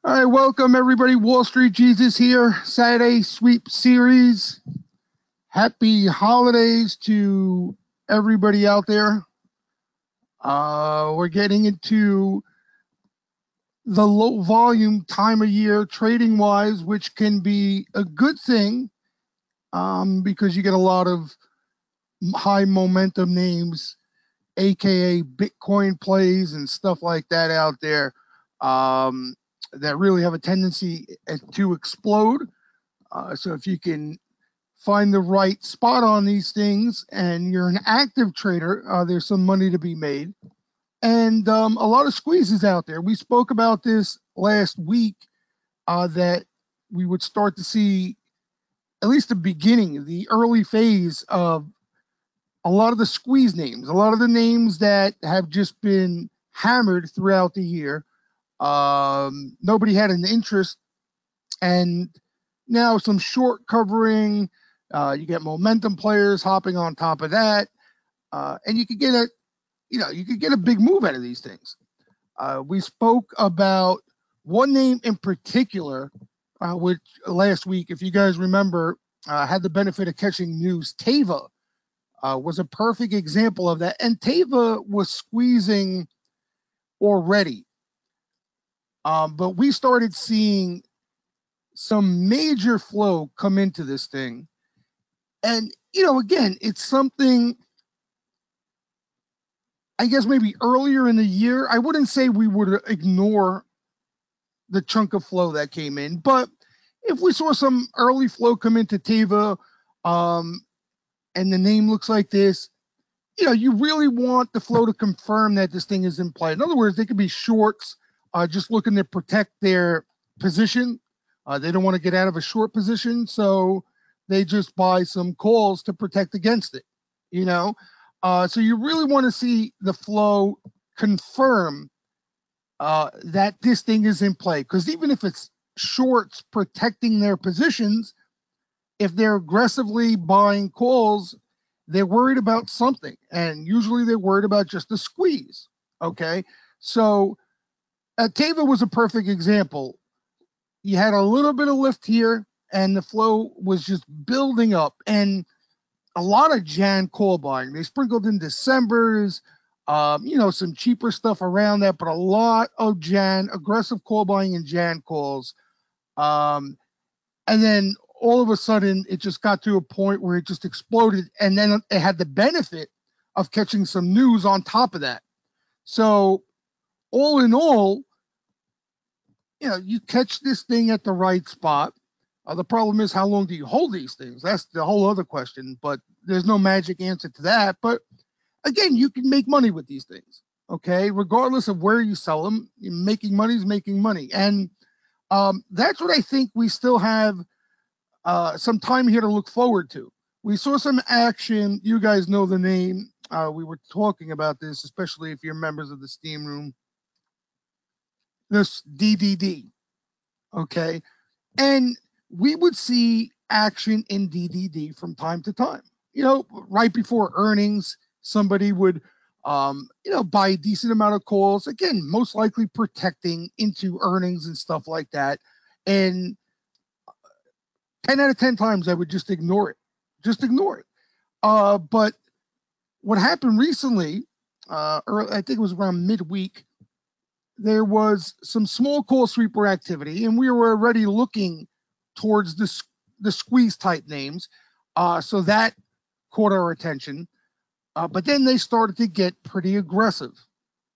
All right, welcome everybody. Wall Street Jesus here. Saturday sweep series. Happy holidays to everybody out there. We're getting into the low volume time of year trading wise, which can be a good thing because you get a lot of high momentum names, aka Bitcoin plays and stuff like that out there. That really have a tendency to explode. So if you can find the right spot on these things and you're an active trader, there's some money to be made. And a lot of squeezes out there. We spoke about this last week that we would start to see at least the beginning, the early phase of a lot of the squeeze names, a lot of the names that have just been hammered throughout the year. Nobody had an interest, and now some short covering. You get momentum players hopping on top of that, and you could get a big move out of these things. We spoke about one name in particular, which last week, if you guys remember, had the benefit of catching news. Teva was a perfect example of that, and Teva was squeezing already. But we started seeing some major flow come into this thing. And, again, it's something, I guess maybe earlier in the year, I wouldn't say we would ignore the chunk of flow that came in. But if we saw some early flow come into Teva and the name looks like this, you really want the flow to confirm that this thing is in play. In other words, they could be shorts just looking to protect their position. They don't want to get out of a short position, so they just buy some calls to protect against it. So you really want to see the flow confirm that this thing is in play. Because even if it's shorts protecting their positions, if they're aggressively buying calls, they're worried about something. And usually they're worried about just a squeeze. Okay. So Teva was a perfect example. You had a little bit of lift here, and the flow was just building up. And a lot of Jan call buying. They sprinkled in December's, some cheaper stuff around that, but a lot of Jan, aggressive call buying and Jan calls. And then all of a sudden, it just got to a point where it just exploded. And then it had the benefit of catching some news on top of that. So, all in all, you catch this thing at the right spot. The problem is, how long do you hold these things? That's the whole other question, but there's no magic answer to that. But again, you can make money with these things, okay? Regardless of where you sell them, making money is making money. And that's what I think we still have some time here to look forward to. We saw some action. You guys know the name. We were talking about this, especially if you're members of the Steam Room. This DDD, okay? And we would see action in DDD from time to time. Right before earnings, somebody would, buy a decent amount of calls. Again, most likely protecting into earnings and stuff like that. And 10 out of 10 times, I would just ignore it. Just ignore it. But what happened recently, I think it was around midweek, there was some small call sweeper activity, and we were already looking towards the squeeze type names. So that caught our attention. But then they started to get pretty aggressive.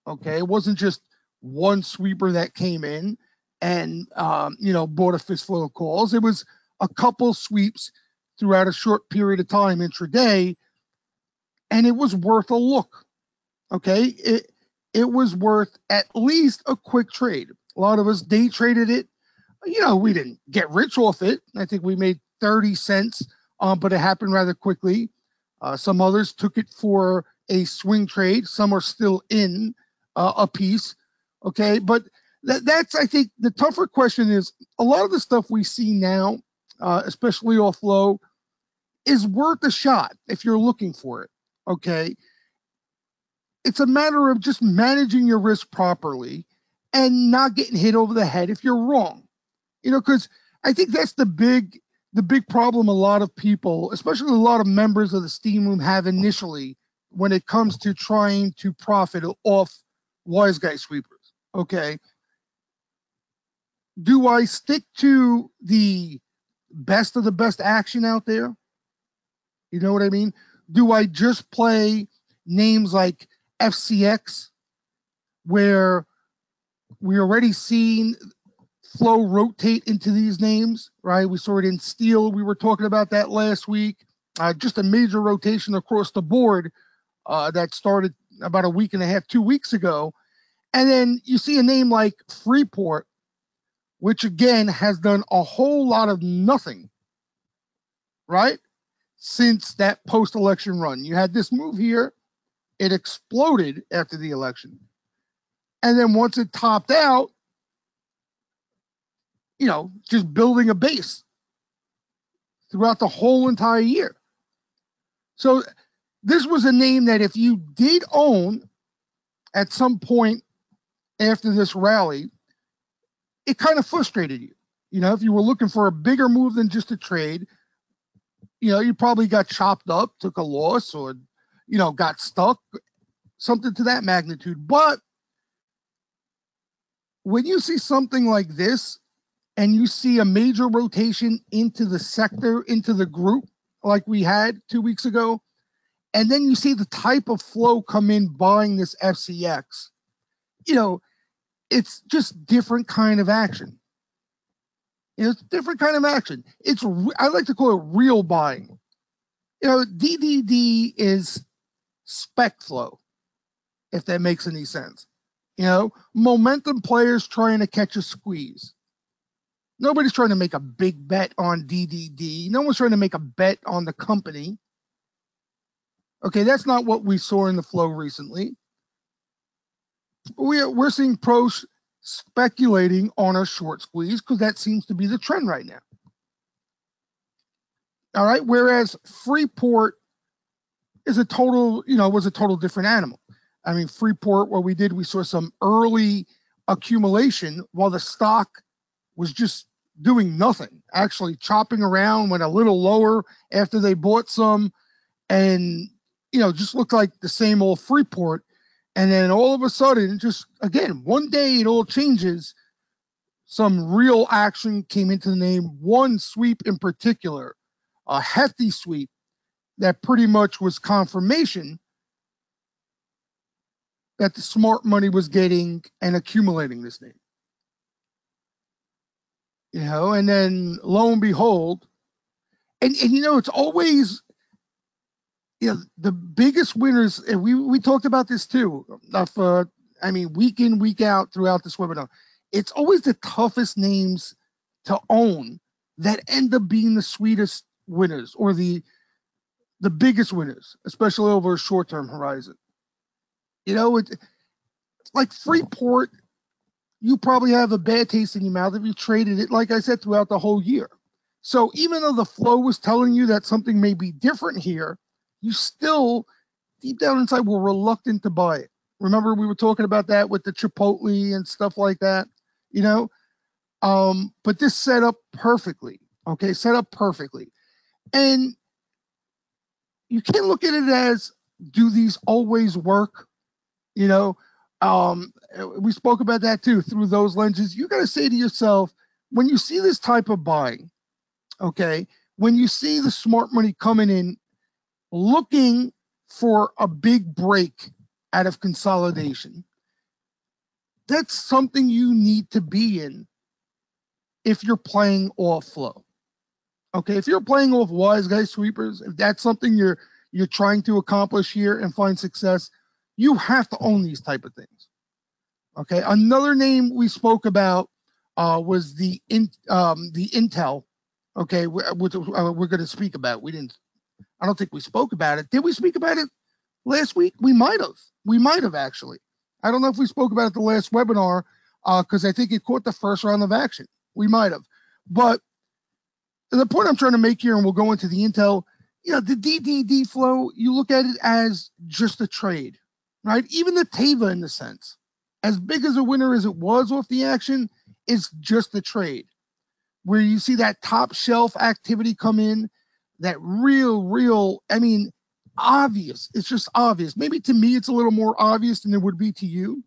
Okay. It wasn't just one sweeper that came in and, bought a fistful of calls. It was a couple sweeps throughout a short period of time intraday, and it was worth a look. Okay. It was worth at least a quick trade. A lot of us day traded it. We didn't get rich off it. I think we made 30 cents, but it happened rather quickly. Some others took it for a swing trade. Some are still in a piece. Okay. But that's, I think, the tougher question is a lot of the stuff we see now, especially off low, is worth a shot if you're looking for it. Okay. It's a matter of just managing your risk properly and not getting hit over the head if you're wrong. Because I think that's the big problem a lot of people, especially a lot of members of the Steam Room, have initially when it comes to trying to profit off wise guy sweepers. Okay. Do I stick to the best of the best action out there? You know what I mean? Do I just play names like FCX, where we already seen flow rotate into these names, right? We saw it in steel. We were talking about that last week. Just a major rotation across the board that started about a week and a half, 2 weeks ago. And then you see a name like Freeport, which again has done a whole lot of nothing, right? Since that post-election run. You had this move here. It exploded after the election. And then once it topped out, just building a base throughout the whole entire year. So this was a name that if you did own at some point after this rally, it kind of frustrated you. If you were looking for a bigger move than just a trade, you probably got chopped up, took a loss, or, got stuck, something to that magnitude. But when you see something like this and you see a major rotation into the sector, into the group, like we had 2 weeks ago, and then you see the type of flow come in buying this FCX, it's just different kind of action. It's different kind of action. I like to call it real buying. DDD is spec flow, if that makes any sense. Momentum players trying to catch a squeeze. Nobody's trying to make a big bet on DDD. No one's trying to make a bet on the company. Okay, that's not what we saw in the flow recently. We're seeing pros speculating on a short squeeze because that seems to be the trend right now. All right, whereas Freeport is was a total different animal. I mean, Freeport, what we did, we saw some early accumulation while the stock was just doing nothing, actually chopping around, went a little lower after they bought some, and just looked like the same old Freeport. And then all of a sudden, just again, one day it all changes. Some real action came into the name. One sweep in particular, a hefty sweep that pretty much was confirmation that the smart money was getting and accumulating this name. And then lo and behold, and it's always the biggest winners, and we talked about this too, week in, week out throughout this webinar. It's always the toughest names to own that end up being the sweetest winners or the biggest winners, especially over a short-term horizon. It's like Freeport, you probably have a bad taste in your mouth if you traded it, like I said, throughout the whole year. So even though the flow was telling you that something may be different here, you still, deep down inside, were reluctant to buy it. Remember, we were talking about that with the Chipotle and stuff like that, but this set up perfectly, okay? Set up perfectly. And you can't look at it as, do these always work? We spoke about that too, through those lenses. You got to say to yourself, when you see this type of buying, okay, when you see the smart money coming in, looking for a big break out of consolidation, that's something you need to be in if you're playing off flow. Okay, if you're playing off wise guy sweepers, if that's something you're trying to accomplish here and find success, you have to own these type of things. Okay, another name we spoke about was the Intel. Okay, we're going to speak about. I don't think we spoke about it. Did we speak about it last week? We might have. We might have actually. I don't know if we spoke about it the last webinar because I think it caught the first round of action. We might have. But the point I'm trying to make here, and we'll go into the Intel, the DDD flow, you look at it as just a trade, right? Even the Teva, in the sense, as big as a winner as it was off the action, it's just a trade. Where you see that top shelf activity come in, that real, obvious. It's just obvious. Maybe to me, it's a little more obvious than it would be to you,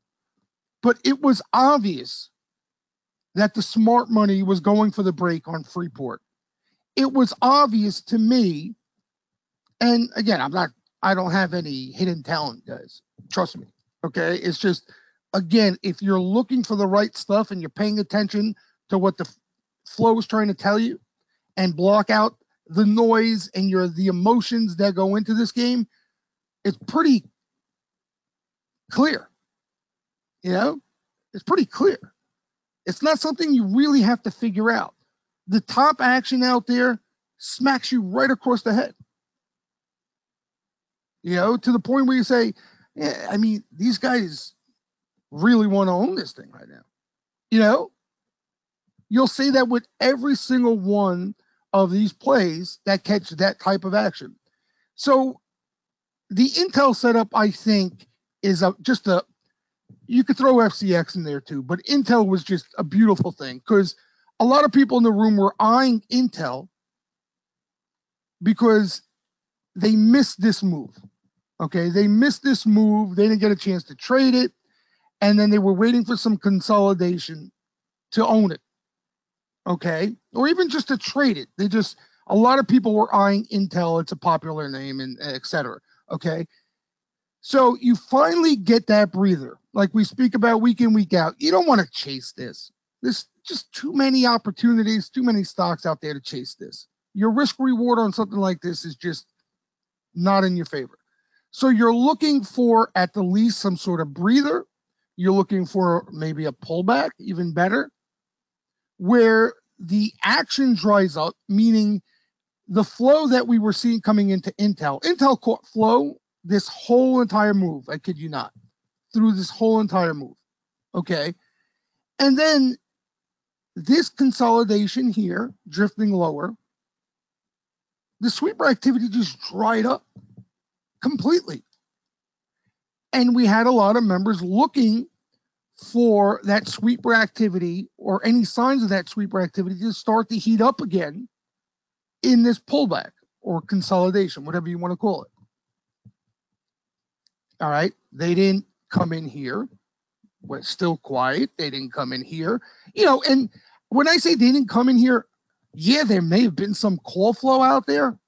but it was obvious that the smart money was going for the break on Freeport. It was obvious to me, and again, I don't have any hidden talent, guys. Trust me. Okay. It's just, again, if you're looking for the right stuff and you're paying attention to what the flow is trying to tell you and block out the noise and the emotions that go into this game, it's pretty clear. It's pretty clear. It's not something you really have to figure out. The top action out there smacks you right across the head. To the point where you say, yeah, these guys really want to own this thing right now. You'll see that with every single one of these plays that catch that type of action. So the Intel setup, I think, is you could throw FCX in there too, but Intel was just a beautiful thing because a lot of people in the room were eyeing Intel because they missed this move. Okay, they missed this move. They didn't get a chance to trade it, and then they were waiting for some consolidation to own it. Okay, or even just to trade it. A lot of people were eyeing Intel. It's a popular name, and et cetera. Okay, so you finally get that breather, like we speak about week in, week out. You don't want to chase this. There's just too many opportunities, too many stocks out there to chase this. Your risk reward on something like this is just not in your favor. So you're looking for at the least some sort of breather. You're looking for maybe a pullback, even better, where the action dries up, meaning the flow that we were seeing coming into Intel. Intel caught flow this whole entire move. I kid you not. Through this whole entire move. Okay. And then this consolidation here, drifting lower, the sweeper activity just dried up completely. And we had a lot of members looking for that sweeper activity or any signs of that sweeper activity to start to heat up again in this pullback or consolidation, whatever you want to call it. All right. They didn't come in here. We're still quiet. They didn't come in here. And when I say they didn't come in here, yeah, there may have been some call flow out there,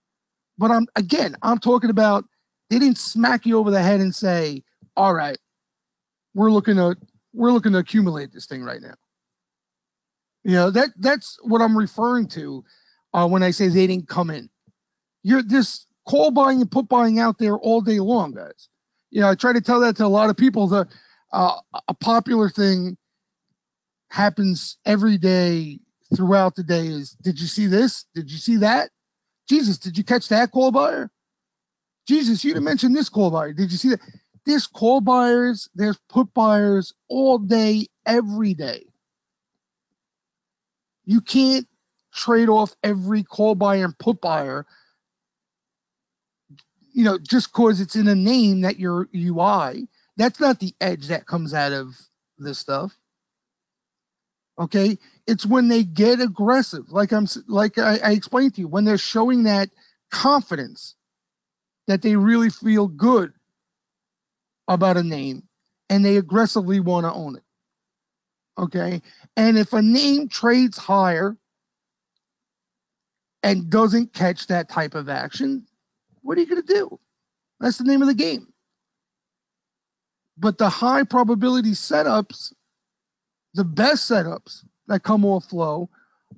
but I'm talking about they didn't smack you over the head and say, all right, we're looking to accumulate this thing right now. That's what I'm referring to when I say they didn't come in. You're this call buying and put buying out there all day long, guys. I try to tell that to a lot of people. A popular thing happens every day throughout the day is, did you see this? Did you see that? Jesus, did you catch that call buyer? Jesus, you didn't mention this call buyer. Did you see that? There's call buyers, there's put buyers all day, every day. You can't trade off every call buyer and put buyer, just because it's in a name that your UI. That's not the edge that comes out of this stuff. Okay, it's when they get aggressive, like I explained to you, when they're showing that confidence that they really feel good about a name and they aggressively want to own it. Okay, and if a name trades higher and doesn't catch that type of action, what are you going to do? That's the name of the game. But the high probability setups, the best setups that come off flow,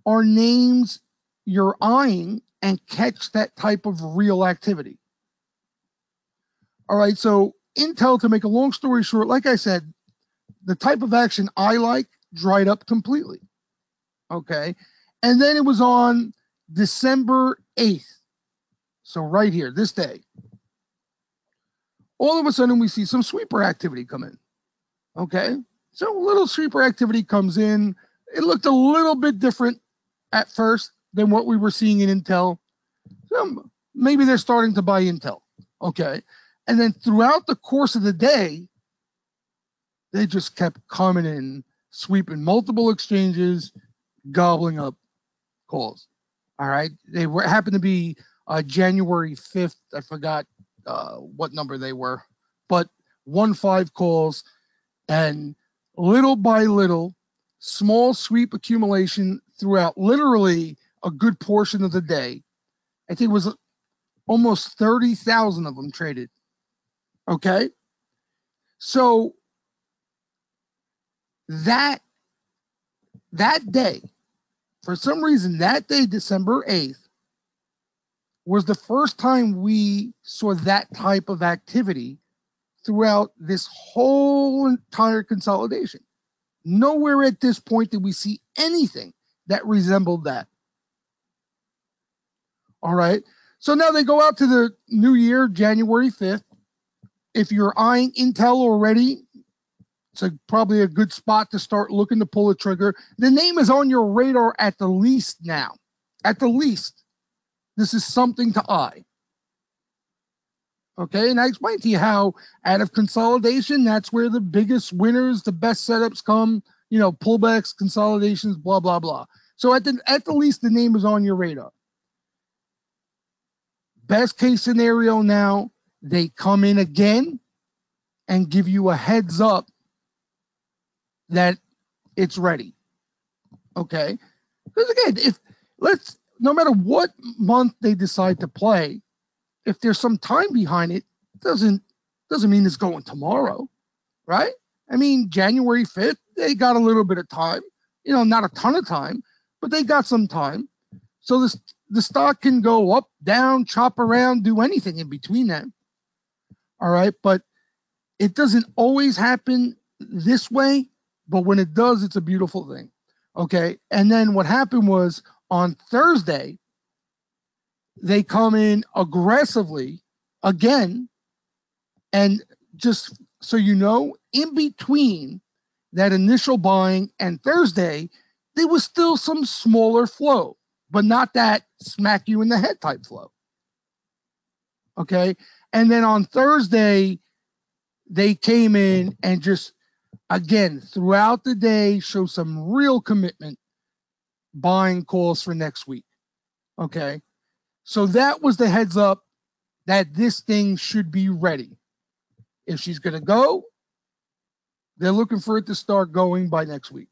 are names you're eyeing and catch that type of real activity. All right, so Intel, to make a long story short, like I said, the type of action I like dried up completely. Okay, and then it was on December 8th. So right here, this day, all of a sudden we see some sweeper activity come in. Okay, so a little sweeper activity comes in. It looked a little bit different at first than what we were seeing in Intel. So maybe they're starting to buy Intel. Okay, and then throughout the course of the day, they just kept coming in, sweeping multiple exchanges, gobbling up calls. All right, they happened to be January 5th. I forgot what number they were, but 1-5 calls, and little by little, small sweep accumulation throughout literally a good portion of the day. I think it was almost 30,000 of them traded. Okay, so that day, for some reason, that day, December 8th, was the first time we saw that type of activity throughout this whole entire consolidation. Nowhere at this point did we see anything that resembled that. All right. So now they go out to the new year, January 5th. If you're eyeing Intel already, it's probably a good spot to start looking to pull a trigger. The name is on your radar at the least now. At the least. This is something to eye. Okay, and I explained to you how out of consolidation, that's where the biggest winners, the best setups come, pullbacks, consolidations, blah, blah, blah. So at the least, the name is on your radar. Best case scenario now, they come in again and give you a heads up that it's ready. Okay? Because again, no matter what month they decide to play, if there's some time behind it, doesn't mean it's going tomorrow, right? I mean, January 5th, they got a little bit of time, not a ton of time, but they got some time. So the stock can go up, down, chop around, do anything in between that. All right, but it doesn't always happen this way, but when it does, it's a beautiful thing. Okay, and then what happened was on Thursday, they come in aggressively again And just so you know, in between that initial buying and Thursday, there was still some smaller flow, but not that smack you in the head type flow. Okay. And then on Thursday, they came in and just, again, throughout the day, show some real commitment buying calls for next week. Okay. So that was the heads up that this thing should be ready. If she's going to go, they're looking for it to start going by next week.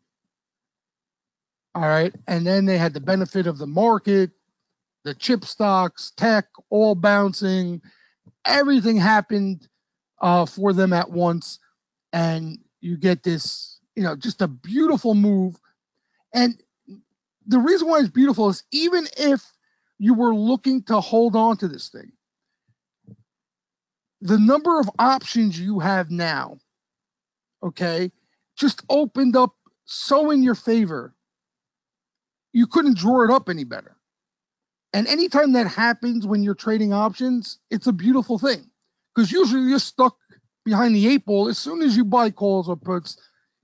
All right. And then they had the benefit of the market, the chip stocks, tech, all bouncing. Everything happened for them at once. And you get this, just a beautiful move. And the reason why it's beautiful is even if you were looking to hold on to this thing, the number of options you have now, okay, just opened up so in your favor. You couldn't draw it up any better. And anytime that happens when you're trading options, it's a beautiful thing. Because usually you're stuck behind the 8 ball. As soon as you buy calls or puts,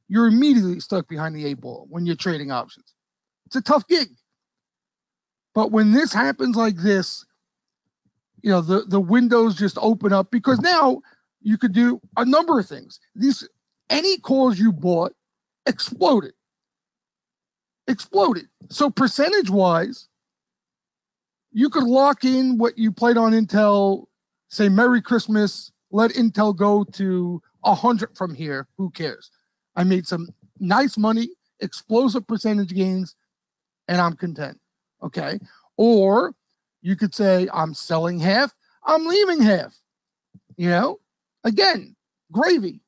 you're immediately stuck behind the 8 ball when you're trading options. It's a tough gig. But when this happens like this, the windows just open up, because now you could do a number of things. Any calls you bought exploded. So percentage-wise, you could lock in what you played on Intel, say Merry Christmas, let Intel go to 100 from here. Who cares? I made some nice money, explosive percentage gains, and I'm content. Okay. Or you could say, I'm selling half, I'm leaving half. Again, gravy.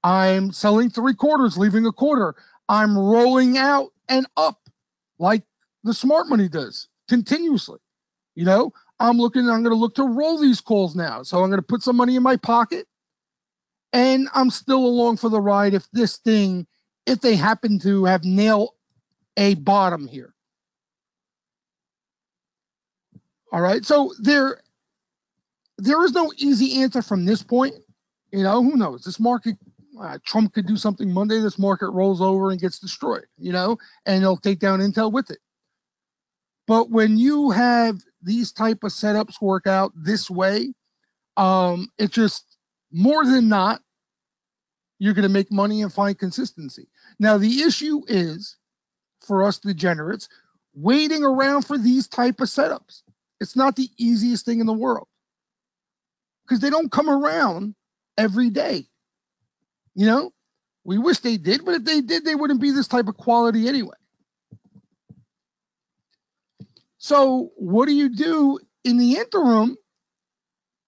I'm selling 3/4, leaving 1/4. I'm rolling out and up like the smart money does continuously. I'm going to look to roll these calls now. So I'm going to put some money in my pocket, and I'm still along for the ride if they happen to have nailed a bottom here. All right. So there is no easy answer from this point. Who knows? This market, Trump could do something Monday. This market rolls over and gets destroyed, and they'll take down Intel with it. But when you have these type of setups work out this way, it's just more than not, you're going to make money and find consistency. Now, the issue is for us degenerates waiting around for these type of setups. It's not the easiest thing in the world because they don't come around every day. We wish they did, but if they did, they wouldn't be this type of quality anyway. So what do you do in the interim?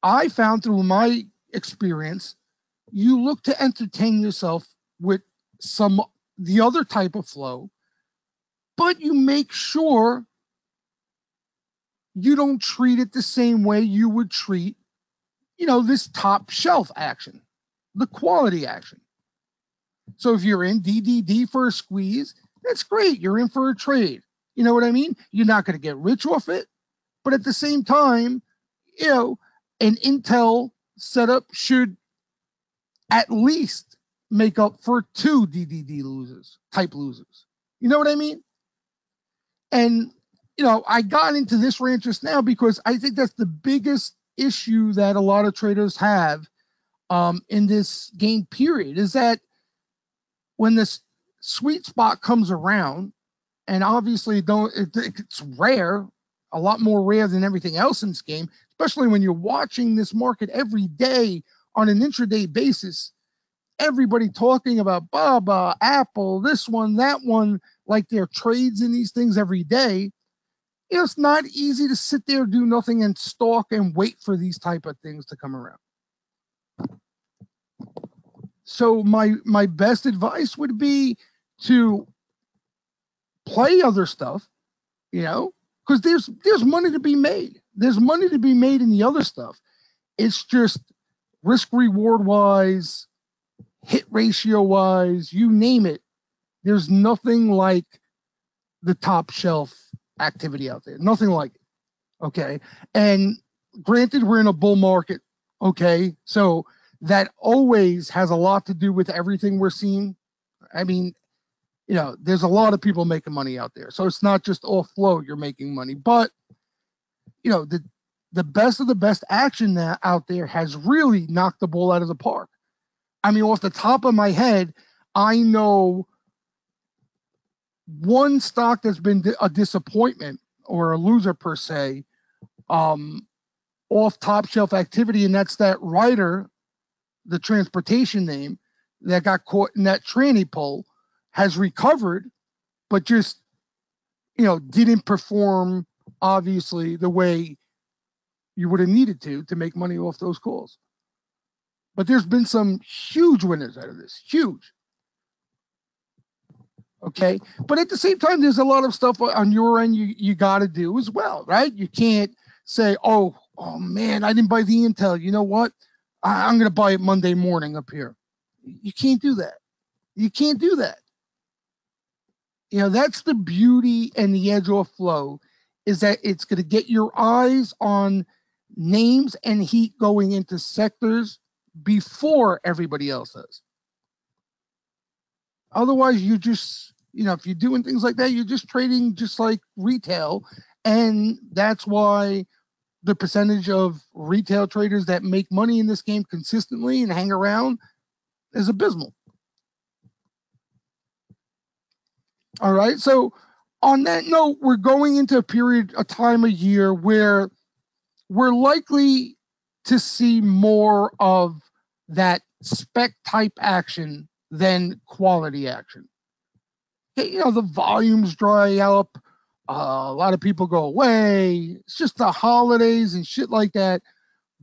I found through my experience, you look to entertain yourself with the other type of flow, but you make sure you don't treat it the same way you would treat, this top shelf action, the quality action. So if you're in DDD for a squeeze, that's great. You're in for a trade. You know what I mean? You're not going to get rich off it, but at the same time, an Intel setup should at least make up for 2 DDD type losers. You know what I mean? And, I got into this rant just now because I think that's the biggest issue that a lot of traders have in this game period, is that when this sweet spot comes around, and obviously it's rare, a lot more rare than everything else in this game, especially when you're watching this market every day on an intraday basis. Everybody talking about Baba, Apple, this one, that one, like they're trades in these things every day. It's not easy to sit there, do nothing, and stalk and wait for these type of things to come around. So my best advice would be to play other stuff, because there's money to be made. There's money to be made in the other stuff. It's just risk reward wise, hit ratio wise, you name it. There's nothing like the top shelf activity out there. Nothing like it. Okay. And granted, we're in a bull market. Okay. So that always has a lot to do with everything we're seeing. I mean, there's a lot of people making money out there. So it's not just off flow you're making money, but the best of the best action that out there has really knocked the ball out of the park. I mean, off the top of my head, I know one stock that's been a disappointment or a loser per se, off top shelf activity, and that's that Ryder, the transportation name that got caught in that tranny pull, has recovered, but just didn't perform obviously the way you would have needed to make money off those calls. But there's been some huge winners out of this, huge. Okay, but at the same time, there's a lot of stuff on your end you got to do as well, right? You can't say, oh man, I didn't buy the Intel. You know what? I'm going to buy it Monday morning up here. You can't do that. You can't do that. That's the beauty and the edge off flow, is that it's going to get your eyes on names and heat going into sectors before everybody else does. Otherwise, you just, if you're doing things like that, you're just trading just like retail. And that's why the percentage of retail traders that make money in this game consistently and hang around is abysmal. All right. So on that note, we're going into a time of year where we're likely to see more of that spec type action than quality action. The volumes dry up. A lot of people go away. It's just the holidays and shit like that.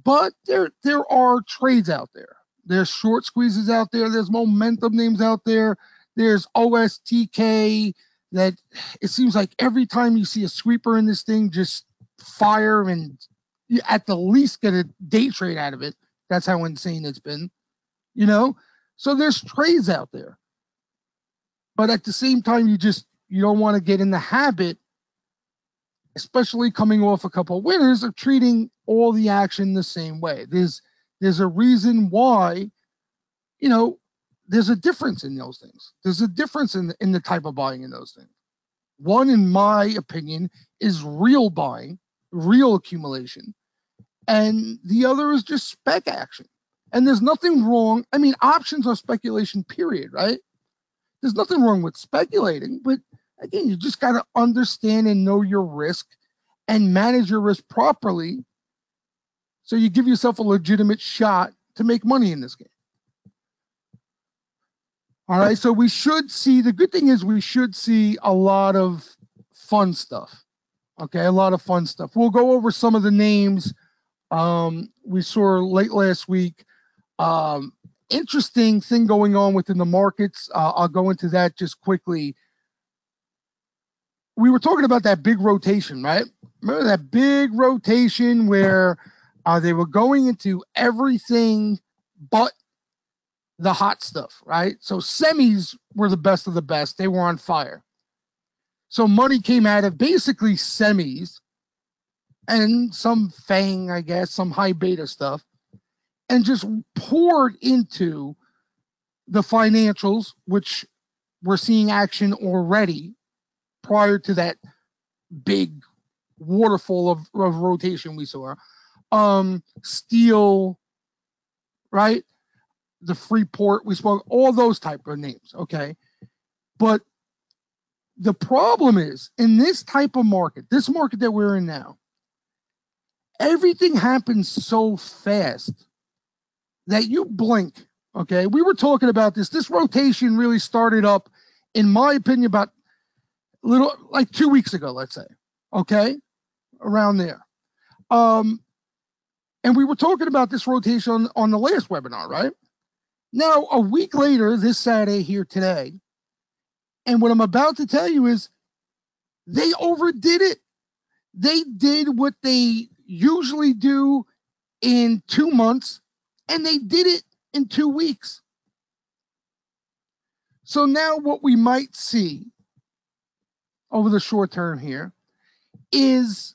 But there are trades out there. There's short squeezes out there. There's momentum names out there. There's OSTK that it seems like every time you see a sweeper in this thing, just fire and you at the least get a day trade out of it. That's how insane it's been, So there's trades out there. But at the same time, you don't want to get in the habit, especially coming off a couple of winners, of treating all the action the same way. There's a reason why, there's a difference in those things. There's a difference in the type of buying in those things. One, in my opinion, is real buying, real accumulation. And the other is just spec action. And there's nothing wrong. I mean, options are speculation, period, right? There's nothing wrong with speculating, but again, you just got to understand and know your risk and manage your risk properly so you give yourself a legitimate shot to make money in this game. All right, so we should see, the good thing is we should see a lot of fun stuff. Okay, a lot of fun stuff. We'll go over some of the names we saw late last week. Interesting thing going on within the markets. I'll go into that just quickly. We were talking about that big rotation, right? Remember that big rotation where they were going into everything but the hot stuff, right? So semis were the best of the best. They were on fire. So money came out of basically semis and some FANG, I guess, some high beta stuff, and just poured into the financials, which we're seeing action already prior to that big waterfall of rotation we saw. Steel, right? The Freeport, we spoke, all those type of names, okay? But the problem is, in this type of market, this market that we're in now, everything happens so fast that you blink, okay? We were talking about this. This rotation really started up, in my opinion, about like 2 weeks ago, let's say, okay? Around there. And we were talking about this rotation on the last webinar, right? Now, a week later, this Saturday here today, and what I'm about to tell you is they overdid it. They did what they usually do in 2 months, and they did it in 2 weeks. So now what we might see over the short term here is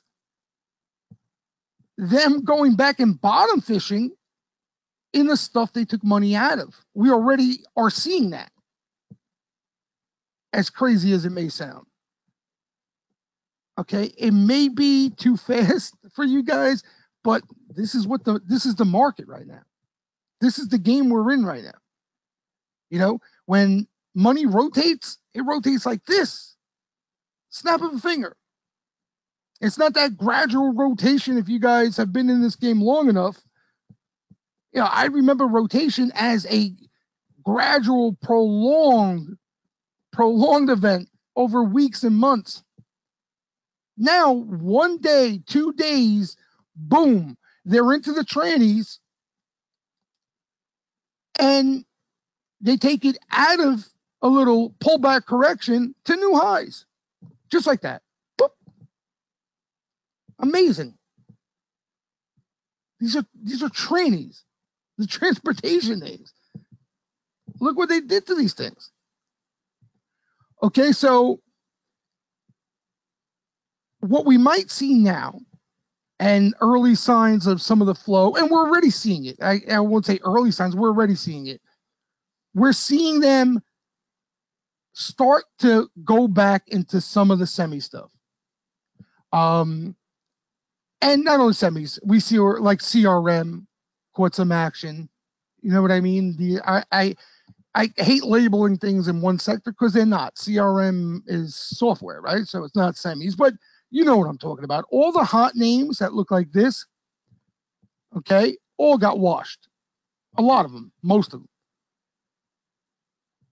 them going back and bottom fishing in the stuff they took money out of. We already are seeing that, as crazy as it may sound. Okay, it may be too fast for you guys, but this is the market right now. This is the game we're in right now. You know, when money rotates, it rotates like this. Snap of a finger. It's not that gradual rotation. If you guys have been in this game long enough, you know, I remember rotation as a gradual, prolonged event over weeks and months. Now, 1 day, 2 days, boom, they're into the trannies, and they take it out of a little pullback correction to new highs, just like that. Boop. Amazing. These are trannies, the transportation names. Look what they did to these things. Okay, so what we might see now, and early signs of some of the flow, and we're already seeing it. I won't say early signs, we're already seeing it. We're seeing them start to go back into some of the semi stuff. And not only semis, we see like CRM caught some action. You know what I mean? I hate labeling things in one sector because they're not. CRM is software, right? So it's not semis, but you know what I'm talking about. All the hot names that look like this, okay, all got washed. A lot of them, most of them.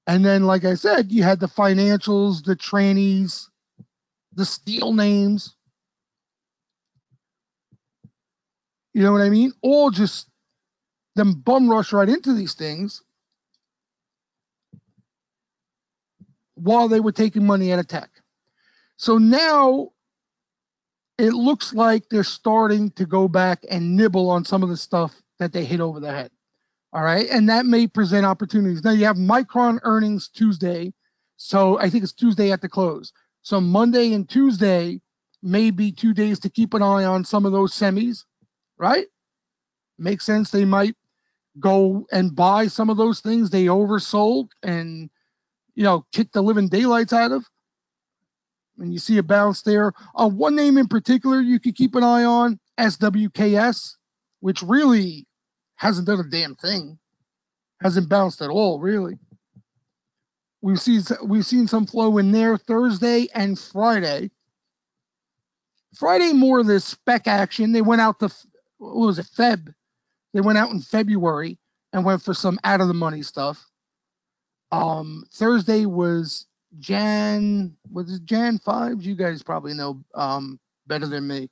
And then, like I said, you had the financials, the trannies, the steel names. You know what I mean? All just them bum rush right into these things while they were taking money out of tech. So now it looks like they're starting to go back and nibble on some of the stuff that they hit over the head. All right. And that may present opportunities. Now you have Micron earnings Tuesday. So I think it's Tuesday at the close. So Monday and Tuesday may be 2 days to keep an eye on some of those semis, right? Makes sense. They might go and buy some of those things they oversold and, you know, kick the living daylights out of. And you see a bounce there. One name in particular you could keep an eye on, SWKS, which really hasn't done a damn thing. Hasn't bounced at all, really. We've seen some flow in there Thursday and Friday. Friday, more of the spec action. They went out what was it, Feb? They went out in February and went for some out of the money stuff. Thursday was Jan 5? You guys probably know better than me.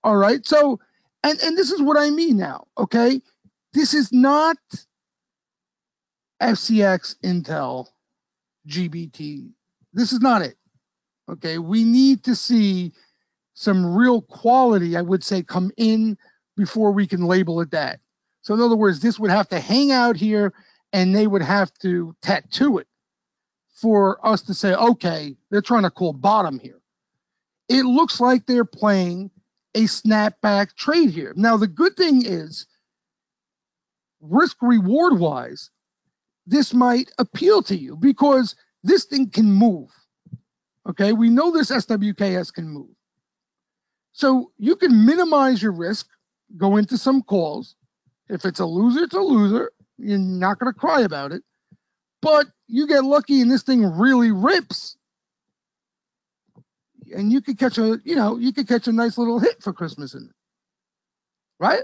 All right, so and this is what I mean now, okay? This is not FCX, Intel, GBT. This is not it. Okay, we need to see some real quality, I would say, come in before we can label it that. So in other words, this would have to hang out here and they would have to tattoo it for us to say, okay, they're trying to call bottom here. It looks like they're playing a snapback trade here. Now, the good thing is, risk reward wise, this might appeal to you because this thing can move. Okay, we know this SWKS can move. So you can minimize your risk, go into some calls. If it's a loser, it's a loser. You're not going to cry about it. But you get lucky and this thing really rips. And you could catch a nice little hit for Christmas in it. Right?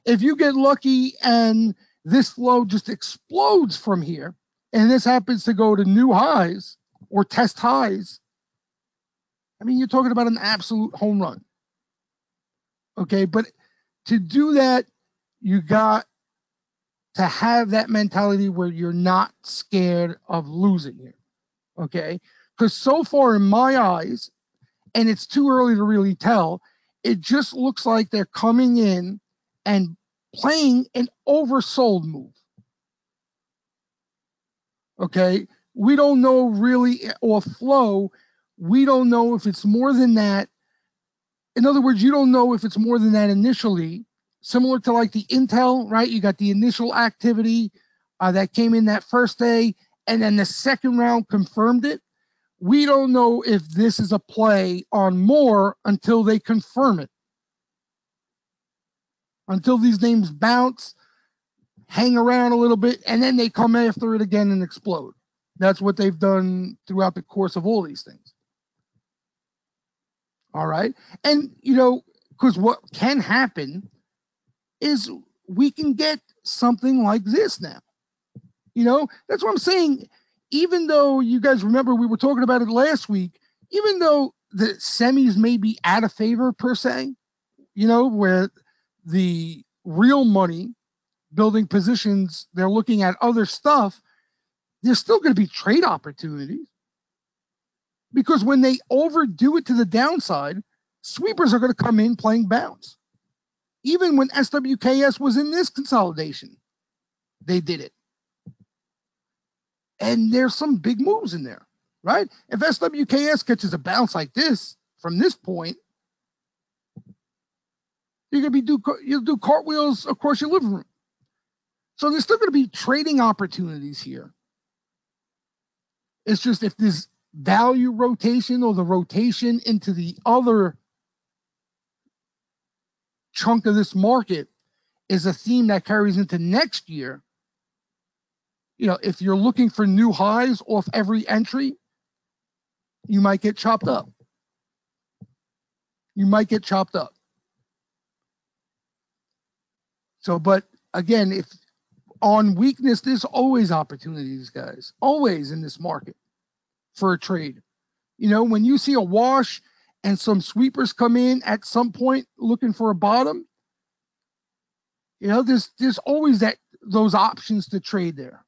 If you get lucky and this flow just explodes from here, and this happens to go to new highs or test highs, I mean, you're talking about an absolute home run. Okay, but to do that, you got to have that mentality where you're not scared of losing here. Okay, because so far in my eyes, and it's too early to really tell, it just looks like they're coming in and playing an oversold move. Okay, we don't know really, or flow, we don't know if it's more than that. In other words, you don't know if it's more than that initially, similar to like the Intel, right? You got the initial activity that came in that first day, and then the second round confirmed it. We don't know if this is a play on more until they confirm it. Until these names bounce, hang around a little bit, and then they come after it again and explode. That's what they've done throughout the course of all these things. All right. And, because what can happen is we can get something like this now. That's what I'm saying. Even though you guys remember we were talking about it last week, even though the semis may be out of favor per se, where the real money building positions, they're looking at other stuff, there's still going to be trade opportunities. Because when they overdo it to the downside, sweepers are going to come in playing bounce. Even when SWKS was in this consolidation, they did it. And there's some big moves in there, right? If SWKS catches a bounce like this from this point, you'll do cartwheels across your living room. So there's still going to be trading opportunities here. It's just if this value rotation or the rotation into the other chunk of this market is a theme that carries into next year, if you're looking for new highs off every entry, you might get chopped up. So, but again, if on weakness, there's always opportunities, guys, always in this market for a trade. When you see a wash and some sweepers come in at some point looking for a bottom, there's always those options to trade there.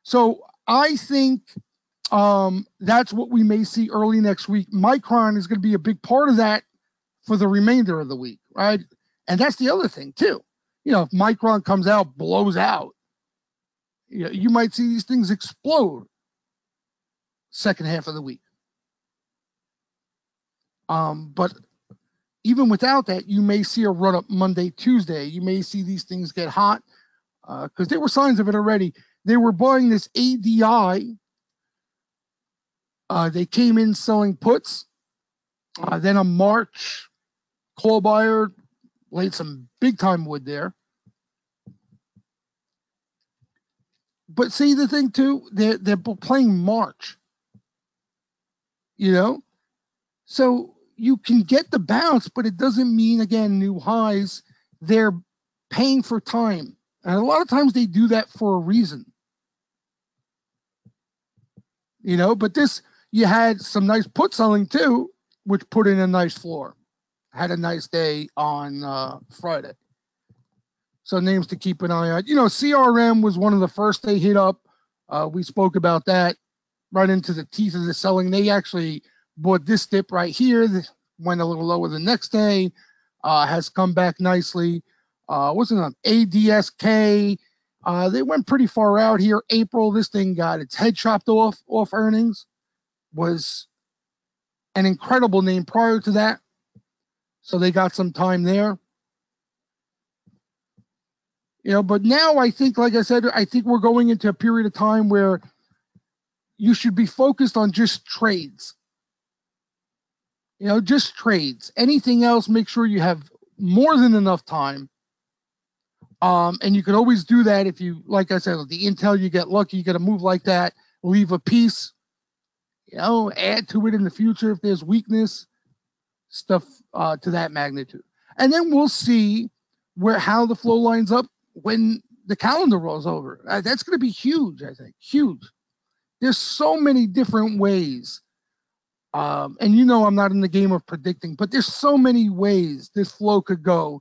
So I think that's what we may see early next week. Micron is going to be a big part of that for the remainder of the week, right? And that's the other thing too. If Micron comes out, blows out, you might see these things explode second half of the week. But even without that, you may see a run up Monday, Tuesday. You may see these things get hot because there were signs of it already. They were buying this ADI. They came in selling puts. Then a March call buyer laid some big time wood there. But see the thing too, they're playing March. So you can get the bounce, but it doesn't mean, again, new highs. They're paying for time. And a lot of times they do that for a reason. But this, you had some nice put selling too, which put in a nice floor. Had a nice day on Friday. So names to keep an eye on. CRM was one of the first they hit up. We spoke about that right into the teeth of the selling. They actually bought this dip right here. This went a little lower the next day. Has come back nicely. Wasn't an ADSK. They went pretty far out here. April, this thing got its head chopped off earnings. Was an incredible name prior to that. So they got some time there. But now I think, like I said, I think we're going into a period of time where you should be focused on just trades. Just trades. Anything else, make sure you have more than enough time. And you can always do that if you, like I said, the Intel, you get lucky, you get a move like that, leave a piece, add to it in the future if there's weakness, stuff to that magnitude. And then we'll see how the flow lines up when the calendar rolls over. That's going to be huge, I think. Huge. There's so many different ways. And I'm not in the game of predicting, but there's so many ways this flow could go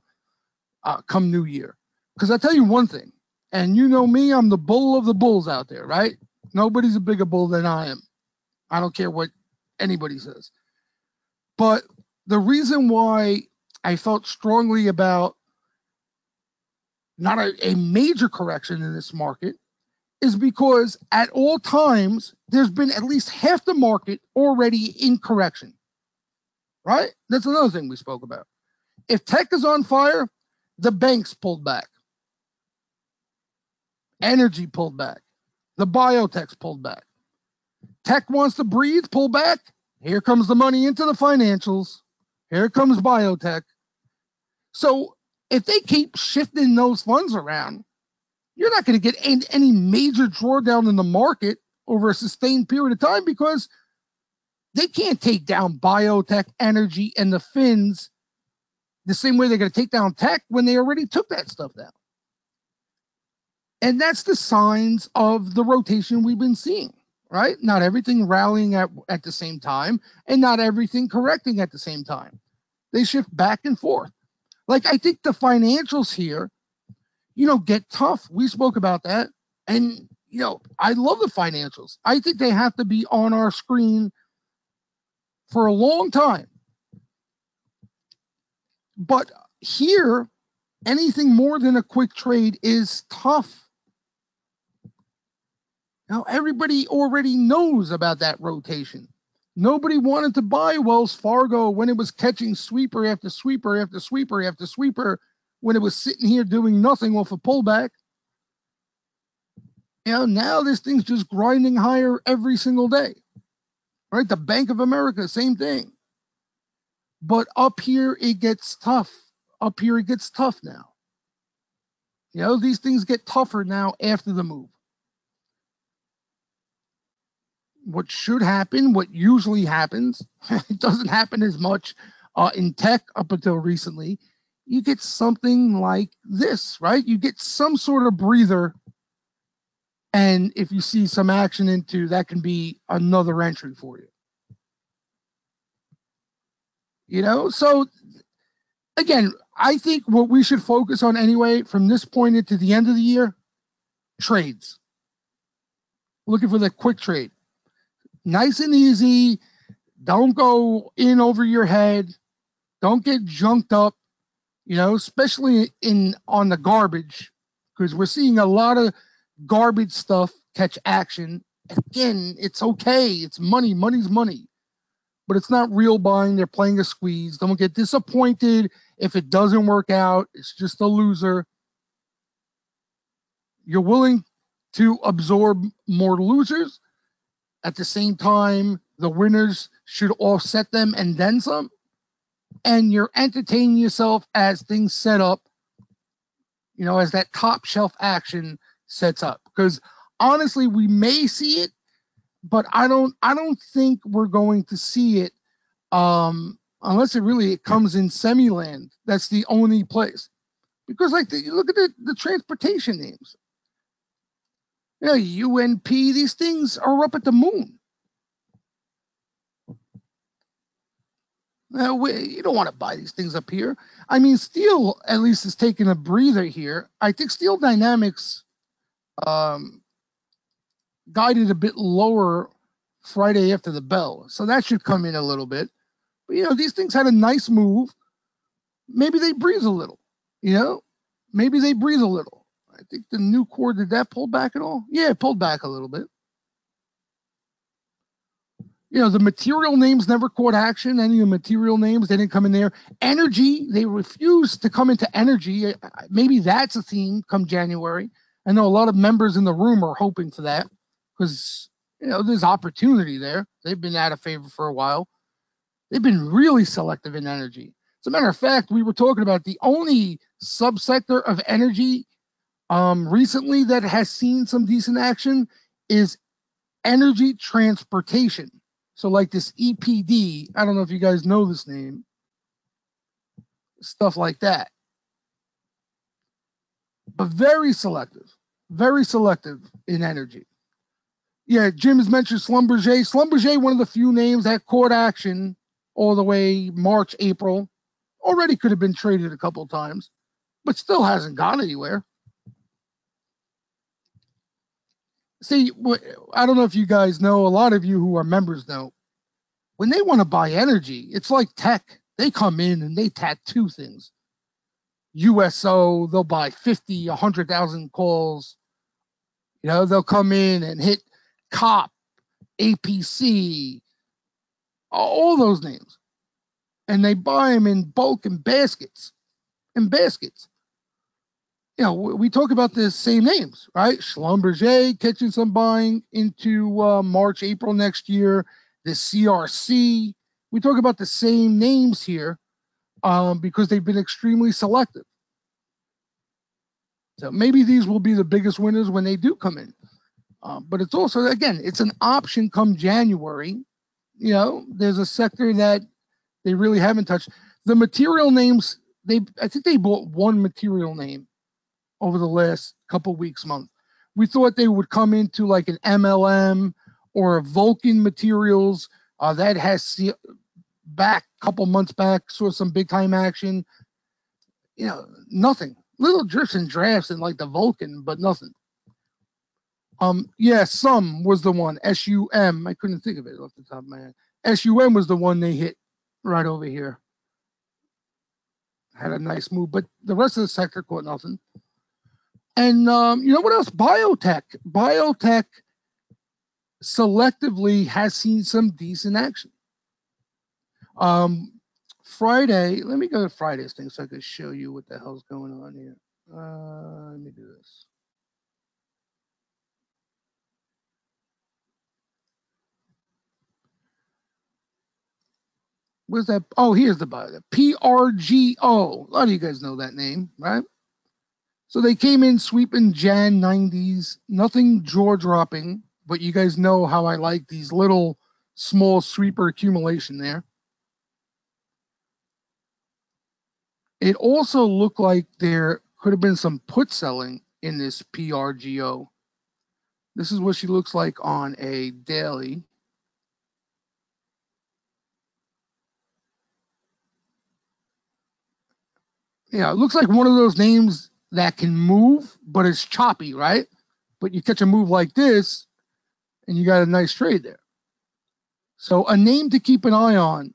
come New Year. Because I tell you one thing, and me, I'm the bull of the bulls out there, right? Nobody's a bigger bull than I am. I don't care what anybody says. But the reason why I felt strongly about not a major correction in this market is because at all times, there's been at least half the market already in correction. right? That's another thing we spoke about. If tech is on fire, the banks pulled back. Energy pulled back. The biotechs pulled back. Tech wants to breathe, pull back. Here comes the money into the financials. Here comes biotech. So if they keep shifting those funds around, you're not going to get any major drawdown in the market over a sustained period of time because they can't take down biotech, energy, and the fins the same way they're going to take down tech when they already took that stuff down. And that's the signs of the rotation we've been seeing, right? Not everything rallying at the same time and not everything correcting at the same time. They shift back and forth. Like, I think the financials here, get tough. We spoke about that. And, I love the financials. I think they have to be on our screen for a long time. But here, anything more than a quick trade is tough. Now, everybody already knows about that rotation. Nobody wanted to buy Wells Fargo when it was catching sweeper after sweeper after sweeper after sweeper, when it was sitting here doing nothing off a pullback. Now this thing's just grinding higher every single day. Right? The Bank of America, same thing. But up here, it gets tough. Up here, it gets tough now. These things get tougher now after the move. What should happen, what usually happens, it doesn't happen as much in tech up until recently. You get something like this, right? You get some sort of breather. And if you see some action into, that can be another entry for you. So again, I think what we should focus on anyway from this point into the end of the year, trades. Looking for the quick trade. Nice and easy. Don't go in over your head. Don't get junked up, especially on the garbage, because we're seeing a lot of garbage stuff catch action. Again, it's okay. It's money. Money's money. But it's not real buying. They're playing a squeeze. Don't get disappointed if it doesn't work out. It's just a loser. You're willing to absorb more losers. At the same time, the winners should offset them and then some. And you're entertaining yourself as things set up, as that top shelf action sets up. Because honestly, we may see it, but I don't think we're going to see it unless it comes in semi-land. That's the only place. Because you look at the transportation names. UNP, these things are up at the moon. You don't want to buy these things up here. I mean, steel at least is taking a breather here. I think Steel Dynamics guided a bit lower Friday after the bell, so that should come in a little bit. But these things had a nice move. Maybe they breathe a little. Maybe they breathe a little. I think the new core, did that pull back at all? Yeah, it pulled back a little bit. The material names never caught action. Any of the material names, they didn't come in there. Energy, they refused to come into energy. Maybe that's a theme come January. I know a lot of members in the room are hoping for that because, there's opportunity there. They've been out of favor for a while. They've been really selective in energy. As a matter of fact, we were talking about the only subsector of energy recently that has seen some decent action is energy transportation. So like this EPD, I don't know if you guys know this name, stuff like that. But very selective in energy. Yeah, Jim has mentioned Schlumberger. Schlumberger, one of the few names that caught action all the way March, April. Already could have been traded a couple of times, but still hasn't gone anywhere. See, I don't know if you guys know, a lot of you who are members know, when they want to buy energy, it's like tech. They come in and they tattoo things. USO, they'll buy 50, 100,000 calls. They'll come in and hit COP, APC, all those names. and they buy them in bulk in baskets. You know, we talk about the same names, right? Schlumberger catching some buying into March, April next year. The CRC. We talk about the same names here because they've been extremely selective. So maybe these will be the biggest winners when they do come in. But it's also, again, it's an option come January. You know, there's a sector that they really haven't touched. The material names, I think they bought one material name over the last couple weeks, month. We thought they would come into like an MLM or a Vulcan Materials. That has back a couple months back, saw some big time action. You know, nothing. Little drifts and drafts in like the Vulcan, but nothing. Yeah, SUM was the one. SUM. I couldn't think of it off the top of my head. SUM was the one they hit right over here. Had a nice move, but the rest of the sector caught nothing. And you know what else? Biotech. Biotech selectively has seen some decent action. Friday, let me go to Friday's thing so I can show you what the hell's going on here. Let me do this. Where's that? Oh, here's the Biotech. PRGO. A lot of you guys know that name, right? So they came in sweeping Jan 90s, nothing jaw dropping, but you guys know how I like these little small sweeper accumulation there. It also looked like there could have been some put selling in this PRGO. This is what she looks like on a daily. Yeah, it looks like one of those names that can move, but it's choppy, right? But you catch a move like this, and you got a nice trade there. So a name to keep an eye on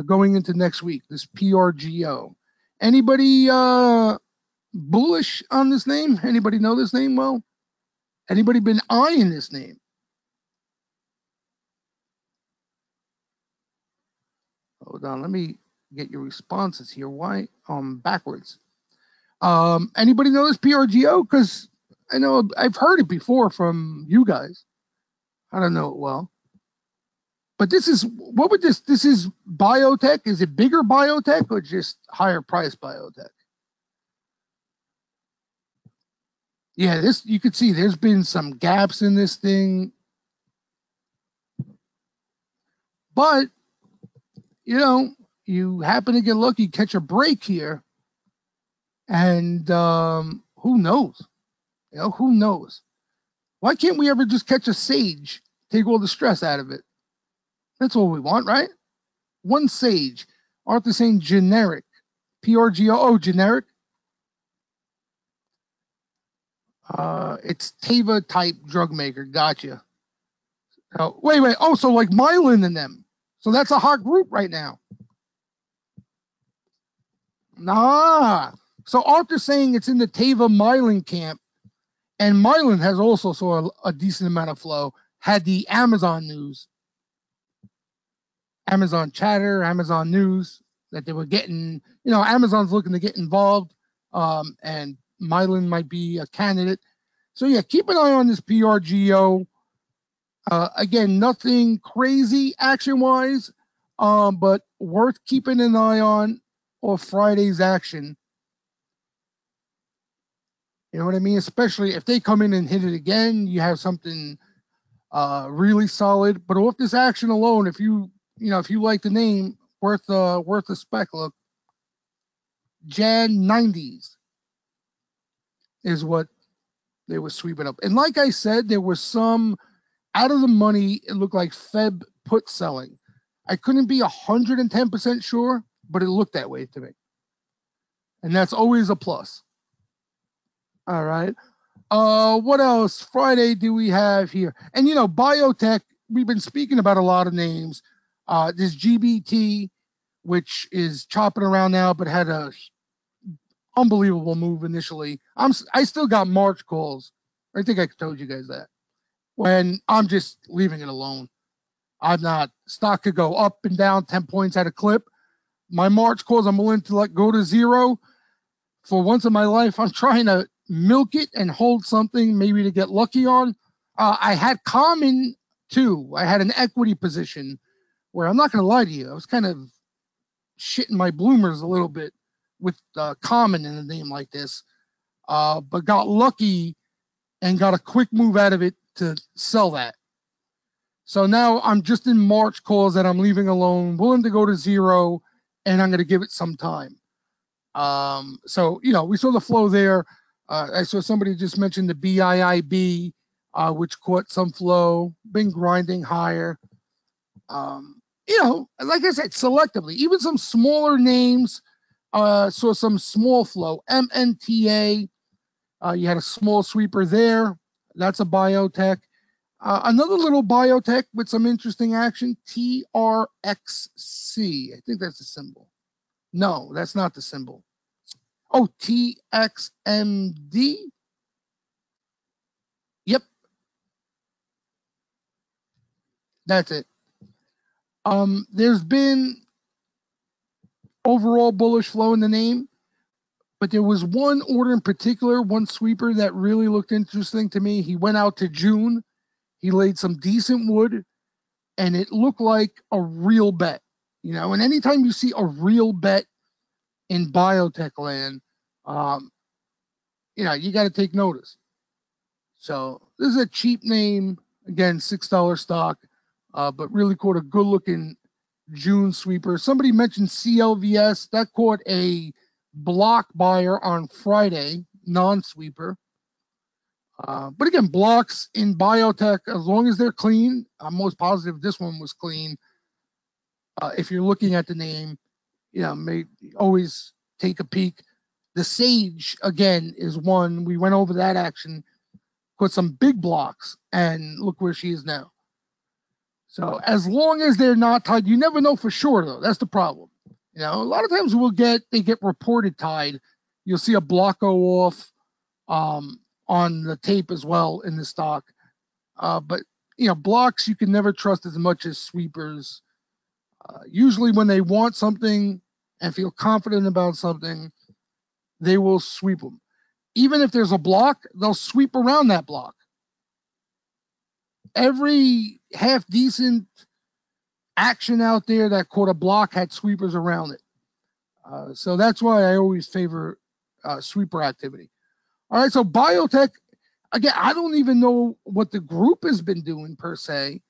going into next week, this PRGO. Anybody bullish on this name? Anybody know this name well? Anybody been eyeing this name? Hold on, let me get your responses here. Why? Backwards. Anybody know this PRGO? Because I know I've heard it before from you guys. I don't know it well. But this is, what would this is biotech? Is it bigger biotech or just higher price biotech? Yeah, this, you could see there's been some gaps in this thing. But, you know, you happen to get lucky, catch a break here. And who knows? You know, who knows? Why can't we ever just catch a sage, take all the stress out of it? That's all we want, right? One sage. Arthur saying generic. PRGO, oh, generic. It's Teva type drug maker. Gotcha. Oh, wait. Oh, so like Mylan and them. So that's a hot group right now. Nah. So Arthur's saying it's in the Teva Mylan camp. And Mylan has also saw a decent amount of flow. Had the Amazon news, Amazon chatter, Amazon news that they were getting, you know, Amazon's looking to get involved. And Mylan might be a candidate. So yeah, keep an eye on this PRGO. Again, nothing crazy action-wise, but worth keeping an eye on or Friday's action. You know what I mean? Especially if they come in and hit it again, you have something really solid. But off this action alone, if you like the name, worth a spec look. Jan 90s is what they were sweeping up. And like I said, there was some out of the money, it looked like Feb put selling. I couldn't be 110% sure, but it looked that way to me. And that's always a plus. All right. What else? Friday do we have here? And you know, biotech, we've been speaking about a lot of names. This GBT, which is chopping around now, but had a unbelievable move initially. I still got March calls. I think I told you guys that. When I'm just leaving it alone. I'm not, stock could go up and down 10 points at a clip. my March calls, I'm willing to let go to zero. For once in my life, I'm trying to milk it and hold something, maybe to get lucky on. I had common too. I had an equity position where I'm not going to lie to you. I was kind of shitting my bloomers a little bit with common in a name like this, but got lucky and got a quick move out of it to sell that. So now I'm just in March calls that I'm leaving alone, willing to go to zero, and I'm going to give it some time. So, we saw the flow there. I saw somebody just mentioned the BIIB, which caught some flow, been grinding higher. Like I said, selectively, even some smaller names saw some small flow. MNTA, you had a small sweeper there. That's a biotech. Another little biotech with some interesting action, TRXC. I think that's the symbol. No, that's not the symbol. Oh, TXMD. Yep. That's it. There's been overall bullish flow in the name, but there was one order in particular, one sweeper that really looked interesting to me. He went out to June. He laid some decent wood, and it looked like a real bet. And anytime you see a real bet in biotech land, you got to take notice. So this is a cheap name, again, $6 stock, but really caught a good looking June sweeper. Somebody mentioned CLVS, that caught a block buyer on Friday, non-sweeper. But again, blocks in biotech, as long as they're clean, I'm most positive this one was clean. If you're looking at the name, may always take a peek. The Sage, again, is one. We went over that action, put some big blocks, and look where she is now. So as long as they're not tied, you never know for sure, though. That's the problem. A lot of times they get reported tied. You'll see a block go off on the tape as well in the stock. But blocks you can never trust as much as sweepers. Usually when they want something and feel confident about something, they will sweep them. Even if there's a block, they'll sweep around that block. Every half decent action out there that caught a block had sweepers around it. So that's why I always favor sweeper activity. All right, so biotech, again, I don't even know what the group has been doing per se,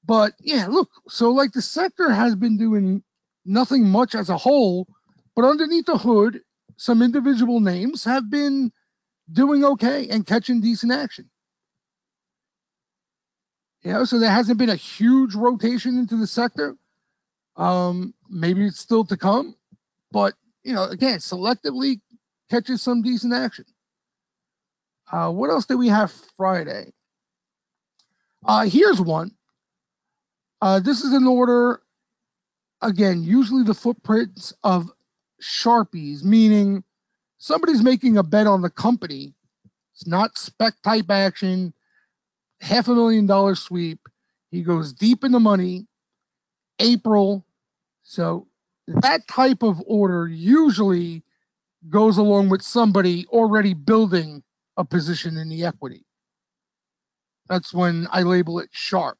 but yeah, look, so like the sector has been doing nothing much as a whole, but underneath the hood, some individual names have been doing okay and catching decent action. So there hasn't been a huge rotation into the sector. Maybe it's still to come, but again, selectively catches some decent action. What else did we have Friday? Here's one. This is an order, again, usually the footprints of Sharpies, meaning somebody's making a bet on the company. It's not spec type action, $500,000 sweep. He goes deep in the money, April. So that type of order usually goes along with somebody already building a position in the equity. That's when I label it sharp.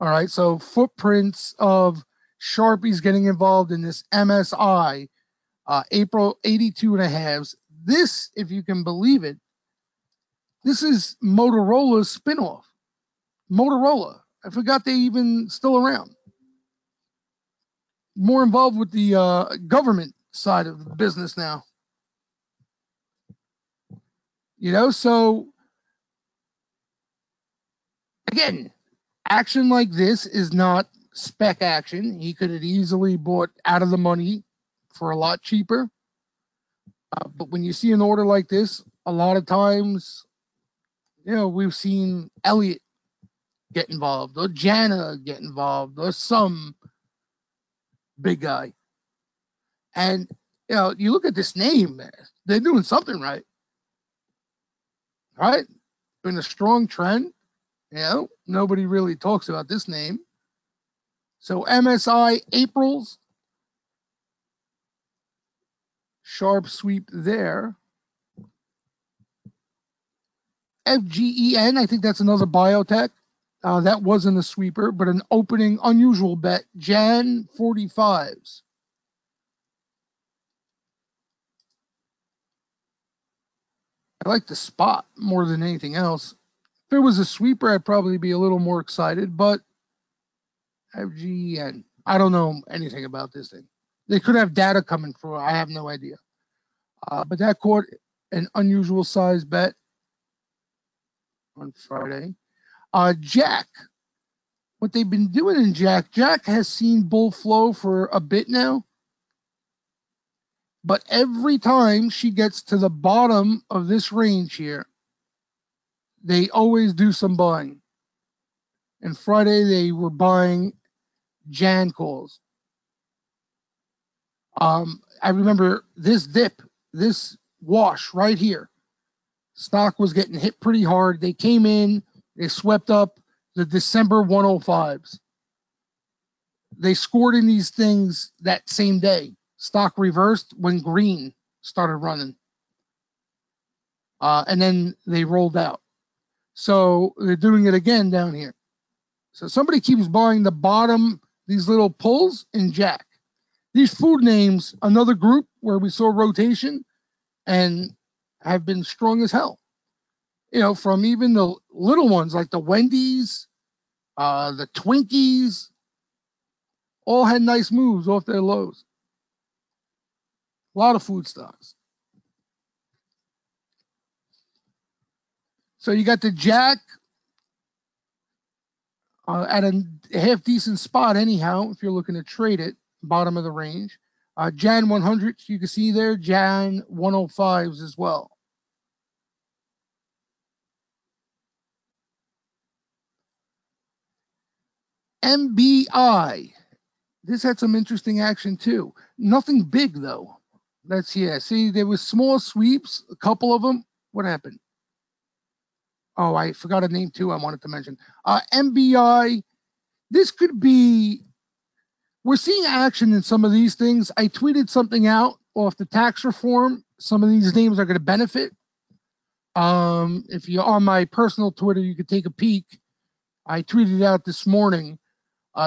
All right, so footprints of Sharpies getting involved in this MSI, April 82 and a halves. This, if you can believe it, this is Motorola's spinoff. Motorola. I forgot they even still around. More involved with the government side of the business now. So again, action like this is not spec action. He could have easily bought out of the money for a lot cheaper. But when you see an order like this, a lot of times, we've seen Elliott get involved, or Jana get involved, or some big guy. And, you look at this name, man, they're doing something right. Right? Been a strong trend. Nobody really talks about this name. So MSI April's Sharp sweep there. FGEN, I think that's another biotech. That wasn't a sweeper, but an opening unusual bet. Jan 45s. I like the spot more than anything else. If it was a sweeper, I'd probably be a little more excited, but FGEN. I don't know anything about this thing. They could have data coming through. I have no idea. But that caught an unusual size bet on Friday. Jack. What they've been doing in Jack has seen bull flow for a bit now. But every time she gets to the bottom of this range here, they always do some buying. And Friday, they were buying Jan calls. I remember this dip, this wash right here. Stock was getting hit pretty hard. They came in, they swept up the December 105s. They scored in these things that same day. Stock reversed when green started running. And then they rolled out. So they're doing it again down here. So somebody keeps buying the bottom, these little pulls in Jack. These food names, another group where we saw rotation and have been strong as hell. You know, from even the little ones like the Wendy's, the Twinkies, all had nice moves off their lows. A lot of food stocks. So you got the Jack at a half decent spot anyhow, if you're looking to trade it, bottom of the range. Jan 100s, you can see there, Jan 105s as well. MBI. This had some interesting action too. Nothing big though. That's yeah. See, there was small sweeps, a couple of them. What happened? Oh, I forgot a name too. I wanted to mention. MBI. This could be. We're seeing action in some of these things. I tweeted something out off the tax reform. Some of these names are going to benefit. If you're on my personal Twitter, you could take a peek. I tweeted it out this morning.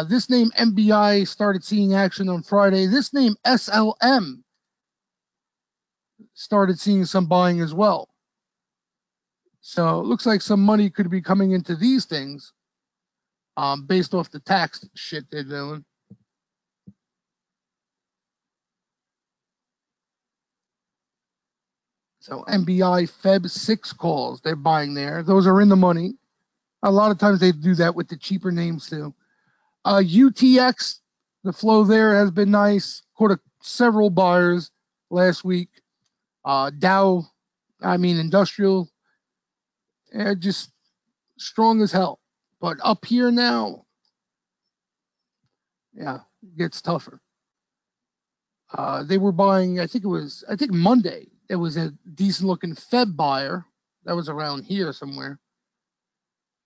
This name MBI started seeing action on Friday. This name SLM started seeing some buying as well. So it looks like some money could be coming into these things based off the tax shit they're doing. So MBI Feb 6 calls, they're buying there. Those are in the money. A lot of times they do that with the cheaper names too. UTX, the flow there has been nice. Caught several buyers last week. Dow, industrial, just strong as hell. But up here now, yeah, it gets tougher. They were buying, I think Monday, it was a decent looking Feb buyer that was around here somewhere.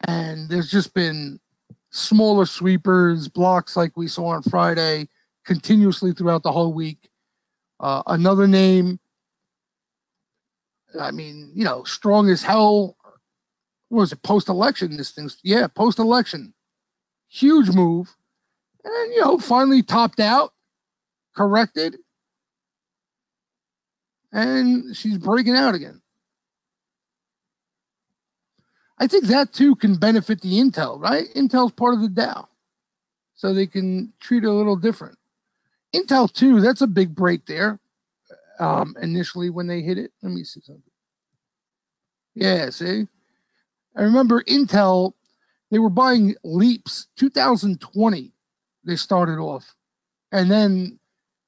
And there's just been smaller sweepers, blocks like we saw on Friday, continuously throughout the whole week. Another name, strong as hell. What was it, post-election? This thing's, yeah, post-election. Huge move. And, finally topped out, corrected, and she's breaking out again. I think that too can benefit the Intel, right? Intel's part of the Dow. So they can treat it a little different. Intel too, that's a big break there. Initially when they hit it. Let me see something. Yeah, see? I remember Intel, they were buying leaps 2020. They started off. And then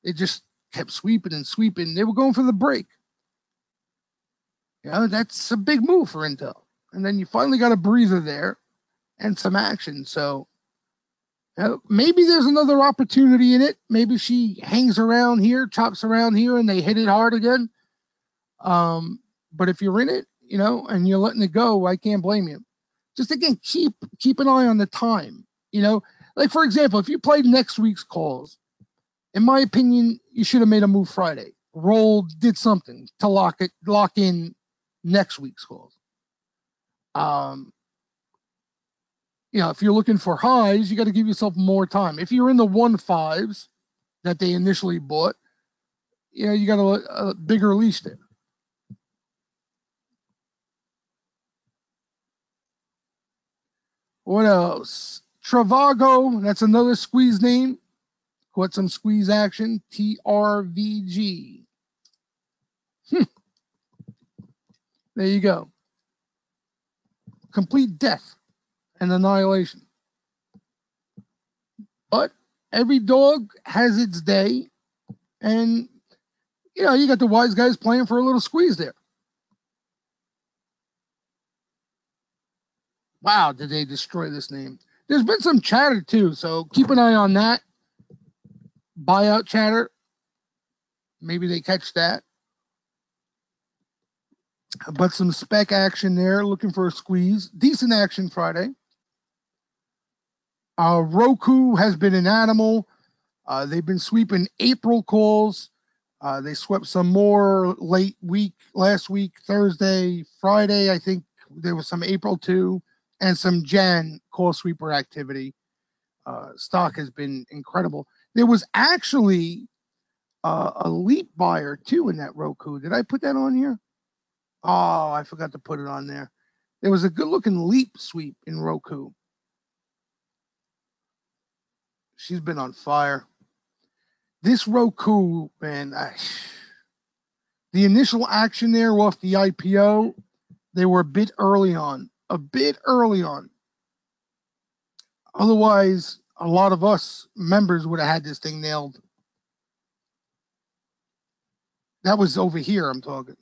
it just kept sweeping and sweeping. They were going for the break. That's a big move for Intel. And then you finally got a breather there and some action. So maybe there's another opportunity in it. Maybe she hangs around here, chops around here, and they hit it hard again. But if you're in it, and you're letting it go, I can't blame you. Just again, keep an eye on the time. Like for example, if you played next week's calls, in my opinion, you should have made a move Friday. rolled, did something to lock in next week's calls. If you're looking for highs, you got to give yourself more time. If you're in the 1.5s that they initially bought, you got a bigger leash there. What else? Travago, that's another squeeze name. Caught some squeeze action. TRVG. There you go. Complete death and annihilation. But every dog has its day. And, you got the wise guys playing for a little squeeze there. Wow, did they destroy this name? There's been some chatter too, so keep an eye on that. Buyout chatter. Maybe they catch that. But some spec action there, looking for a squeeze. Decent action Friday. Roku has been an animal. They've been sweeping April calls. They swept some more last week, Thursday, Friday. I think there was some April too, and some Jan call sweeper activity. Stock has been incredible. There was actually a leap buyer too in that Roku. Did I put that on here? Oh, I forgot to put it on there. There was a good looking leap sweep in Roku. She's been on fire. This Roku, man, the initial action there off the IPO, they were a bit early on. Otherwise, a lot of us members would have had this thing nailed. That was over here, I'm talking.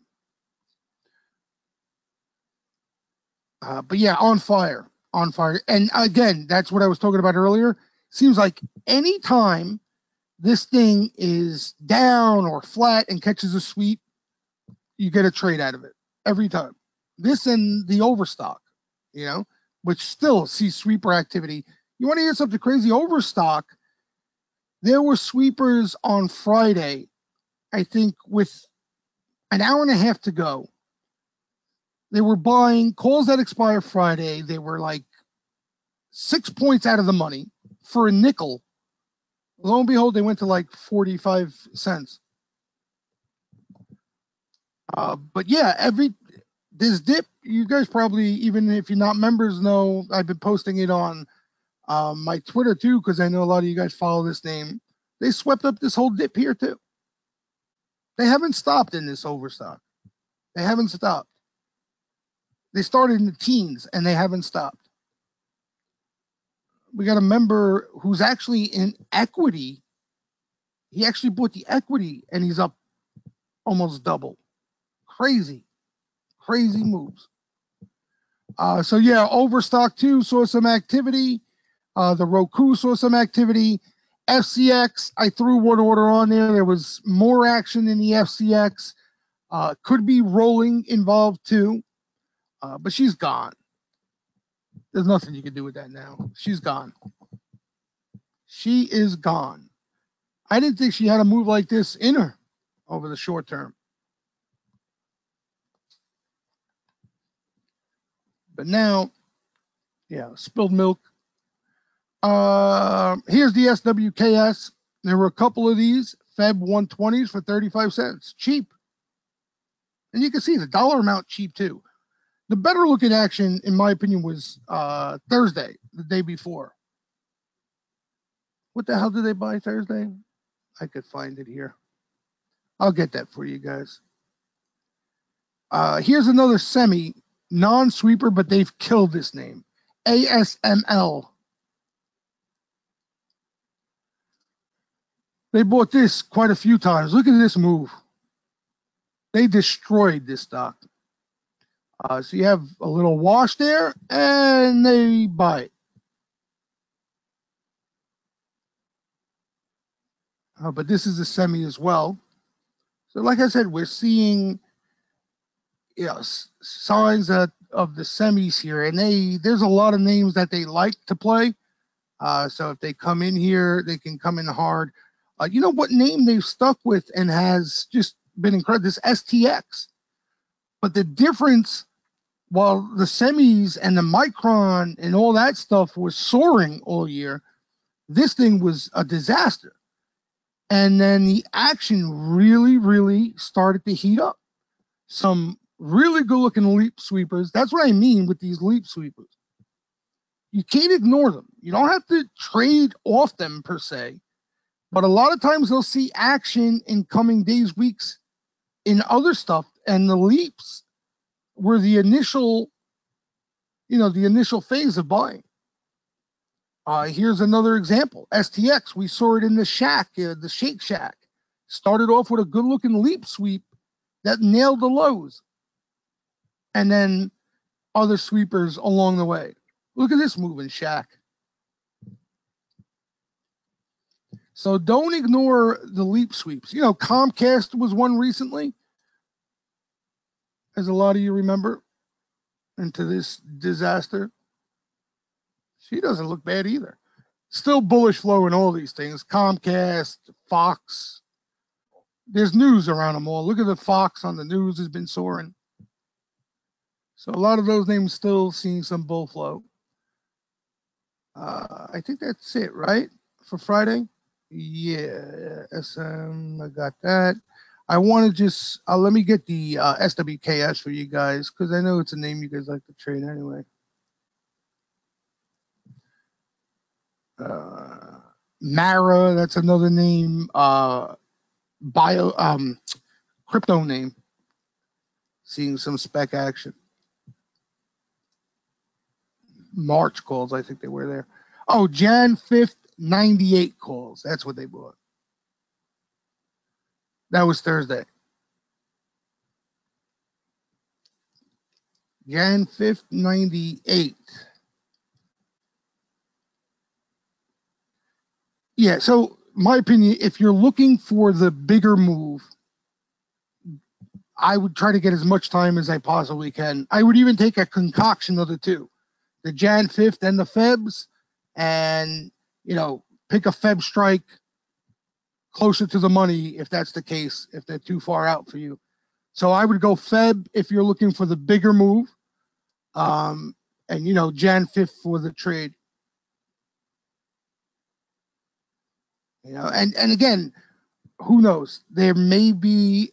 But yeah, on fire. And again, that's what I was talking about earlier. Seems like anytime this thing is down or flat and catches a sweep, you get a trade out of it every time. This and the overstock, which still sees sweeper activity. You want to hear something crazy? Overstock, there were sweepers on Friday, I think, with an hour and a half to go. They were buying calls that expire Friday. They were like 6 points out of the money for a nickel. Lo and behold, they went to like 45 cents. But yeah, this dip, you guys probably, even if you're not members, know I've been posting it on my Twitter too, because I know a lot of you guys follow this name. They swept up this whole dip here too. They haven't stopped in this overstock. They haven't stopped. They started in the teens and they haven't stopped. We got a member who's actually in equity. He actually bought the equity and he's up almost double. Crazy moves. So yeah, Overstock 2 saw some activity. The Roku saw some activity. FCX, I threw one order on there. There was more action in the FCX. Could be rolling involved too. But she's gone. There's nothing you can do with that now. She's gone. She is gone. I didn't think she had a move like this in her over the short term. But now, yeah, spilled milk. Here's the SWKS. There were a couple of these Feb 120s for 35 cents. Cheap. And you can see the dollar amount cheap too. The better looking action, in my opinion, was Thursday, the day before. What the hell did they buy Thursday? I could find it here. I'll get that for you guys. Here's another semi, non-sweeper, but they've killed this name. ASML. They bought this quite a few times. Look at this move. They destroyed this stock. So you have a little wash there, and they buy it. But this is a semi as well. So like I said, we're seeing signs of the semis here, and there's a lot of names that they like to play. So if they come in here, they can come in hard. You know what name they've stuck with and has just been incredible? This STX. But the difference, while the semis and the micron and all that stuff was soaring all year, this thing was a disaster. And then the action really, really started to heat up. Some really good looking leap sweepers. That's what I mean with these leap sweepers. You can't ignore them. You don't have to trade off them per se, but a lot of times they'll see action in coming days, weeks in other stuff. And the leaps were the initial, the initial phase of buying. Here's another example. STX, we saw it in the Shack, the Shake Shack. Started off with a good looking leap sweep that nailed the lows. And then other sweepers along the way. Look at this moving Shack. So don't ignore the leap sweeps. Comcast was one recently, as a lot of you remember, into this disaster. She doesn't look bad either. Still bullish flow in all these things. Comcast, Fox. There's news around them all. Look at the Fox on the news has been soaring. So a lot of those names still seeing some bull flow. I think that's it, right? For Friday? Yeah, SM, I got that. I want to just, let me get the SWKS for you guys, because I know it's a name you guys like to trade anyway. Mara, that's another name. Crypto name. Seeing some spec action. March calls, I think they were there. Oh, Jan 5th, 98 calls. That's what they bought. That was Thursday. Jan 5th, 98. Yeah, so my opinion, if you're looking for the bigger move, I would try to get as much time as I possibly can. I would even take a concoction of the two, the Jan 5th and the Febs, and, pick a Feb strike closer to the money if that's the case, if they're too far out for you. So I would go Feb if you're looking for the bigger move, and, Jan 5th for the trade. And again, who knows? There may be,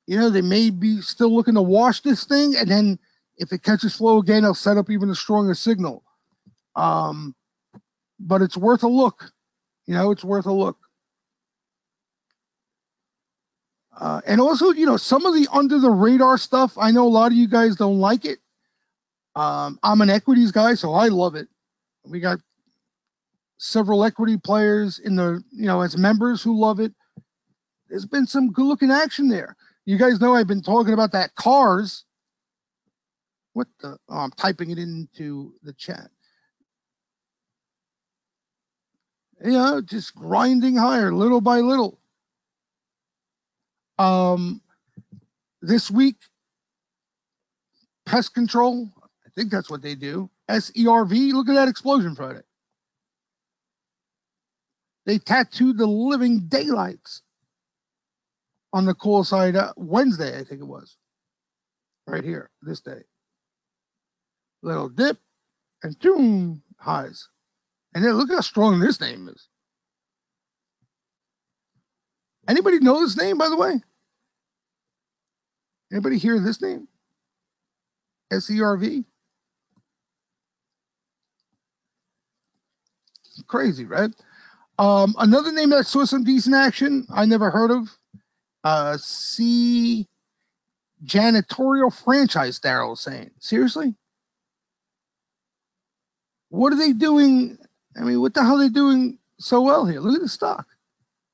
they may be still looking to wash this thing, and then if it catches flow again, they'll set up even a stronger signal. But it's worth a look. It's worth a look. And also, some of the under the radar stuff, I know a lot of you guys don't like it. I'm an equities guy, so I love it. We got several equity players in the, as members who love it. There's been some good looking action there. You guys know I've been talking about that cars. What the? Oh, I'm typing it into the chat. Just grinding higher little by little. This week, pest control, I think that's what they do. SERV, look at that explosion Friday. They tattooed the living daylights on the call side Wednesday, I think it was. Right here, this day. Little dip and boom, highs. And then look how strong this name is. Anybody know this name, by the way? Anybody hear this name? SERV? Crazy, right? Another name that saw some decent action, I never heard of. C Janitorial Franchise, Daryl was saying. Seriously? What are they doing? I mean, what the hell are they doing so well here? Look at the stock.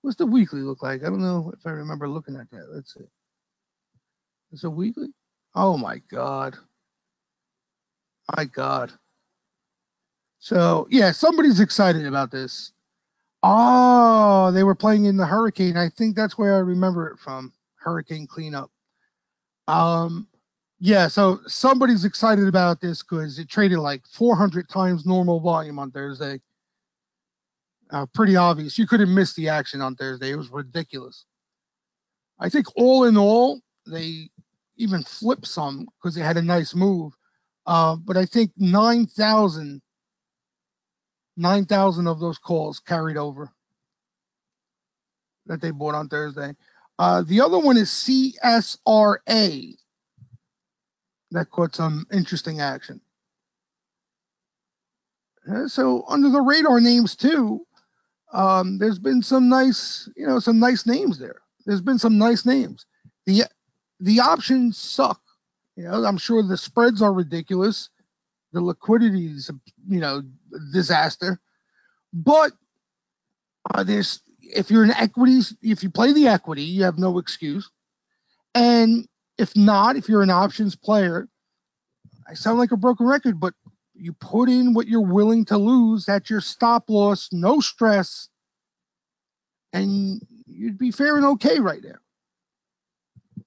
What's the weekly look like? I don't know if I remember looking at that. Let's see. It's a weekly? Oh my God. My God. So yeah, somebody's excited about this. Oh, they were playing in the hurricane. I think that's where I remember it from. Hurricane cleanup. Yeah, so somebody's excited about this because it traded like 400 times normal volume on Thursday. Pretty obvious. You couldn't miss the action on Thursday. It was ridiculous. I think all in all, they even flipped some because they had a nice move. But I think 9,000 of those calls carried over that they bought on Thursday. The other one is CSRA that caught some interesting action. So under the radar names too, there's been some nice names there. There's been some nice names. The options suck. I'm sure the spreads are ridiculous. The liquidity is, disaster. But if you're in equities, if you play the equity, you have no excuse. And if not, if you're an options player, I sound like a broken record, but you put in what you're willing to lose. That's your stop loss, no stress, and you'd be faring okay right now.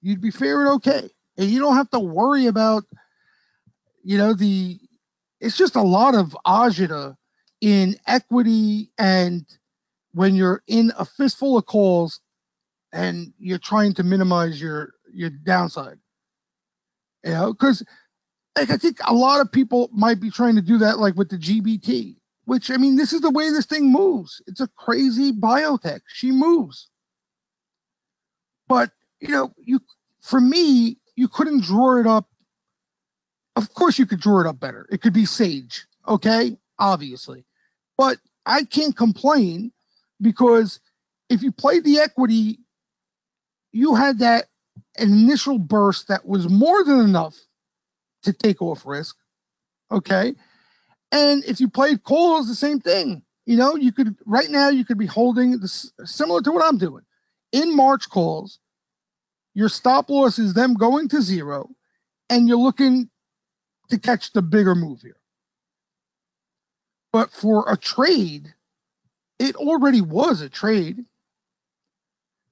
You'd be faring okay. And you don't have to worry about, it's just a lot of agita in equity and when you're in a fistful of calls and you're trying to minimize your downside. Because I think a lot of people might be trying to do that, like with the GBT, which, I mean, this is the way this thing moves. It's a crazy biotech. She moves. But, for me, you couldn't draw it up. Of course, you could draw it up better. It could be Sage, okay? Obviously. But I can't complain because if you played the equity, you had that initial burst that was more than enough to take off risk, okay? And if you played calls, the same thing. You could, right now, you could be holding this similar to what I'm doing. In March calls, your stop loss is them going to zero, and you're looking to catch the bigger move here. But for a trade, it already was a trade.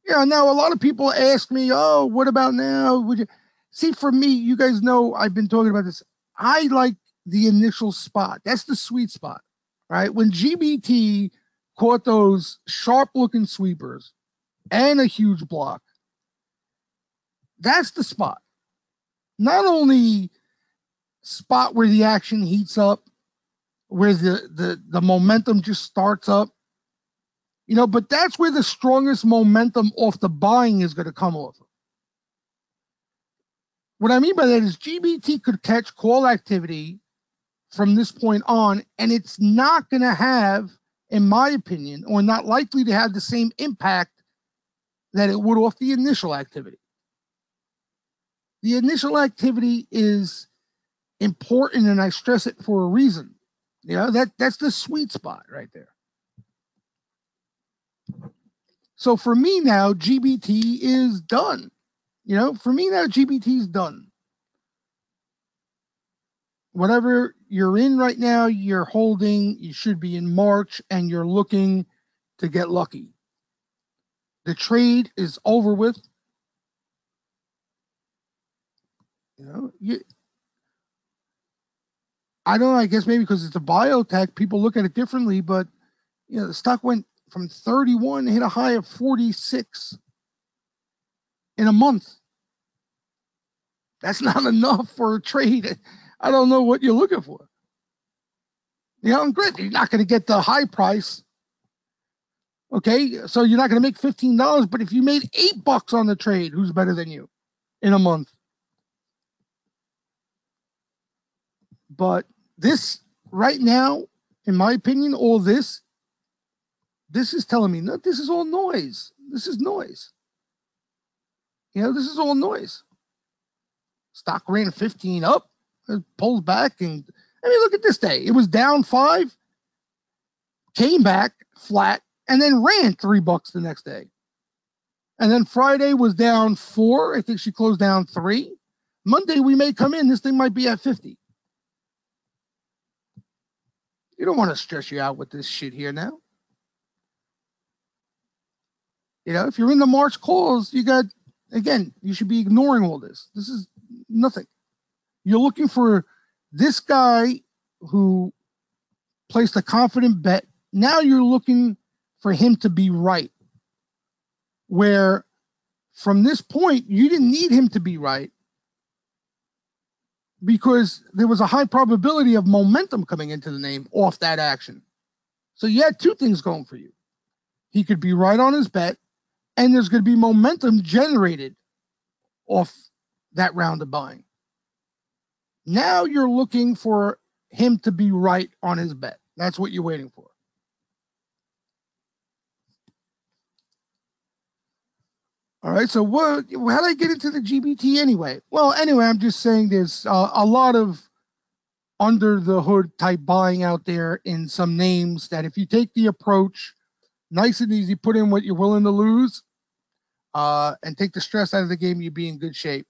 Yeah, now a lot of people ask me, oh, what about now? Would you see, for me, you guys know I've been talking about this. I like the initial spot. That's the sweet spot, right? When GBT caught those sharp looking sweepers and a huge block, that's the spot. Not only spot where the action heats up, where the momentum just starts up, but that's where the strongest momentum off the buying is going to come off of. What I mean by that is GBT could catch call activity from this point on, and it's not going to have, in my opinion, or not likely to have the same impact that it would off the initial activity. The initial activity is important, and I stress it for a reason. That's the sweet spot right there. So for me now, GBT is done. For me now, GBT is done. Whatever you're in right now, you're holding, you should be in March, and you're looking to get lucky. The trade is over with. I don't know, I guess maybe because it's a biotech, people look at it differently, but the stock went from 31, hit a high of 46 in a month. That's not enough for a trade. I don't know what you're looking for. And great, you're not going to get the high price. Okay, so you're not going to make $15, but if you made $8 on the trade, who's better than you in a month? But this right now, in my opinion, all this is telling me that this is all noise. This is noise. This is all noise. Stock ran 15 up, it pulls back, and I mean, look at this day. It was down 5, came back flat, and then ran $3 the next day. And then Friday was down 4. I think she closed down 3. Monday we may come in. This thing might be at 50. You don't want to stress you out with this shit here now. If you're in the March calls, you should be ignoring all this. This is nothing. You're looking for this guy who placed a confident bet. Now you're looking for him to be right. Where from this point, you didn't need him to be right because there was a high probability of momentum coming into the name off that action. So you had two things going for you. He could be right on his bet, and there's going to be momentum generated off that round of buying. Now you're looking for him to be right on his bet. That's what you're waiting for. All right, so how did I get into the GBT anyway? Well, anyway, I'm just saying there's a lot of under the hood type buying out there in some names that if you take the approach, nice and easy, put in what you're willing to lose, and take the stress out of the game, you'd be in good shape.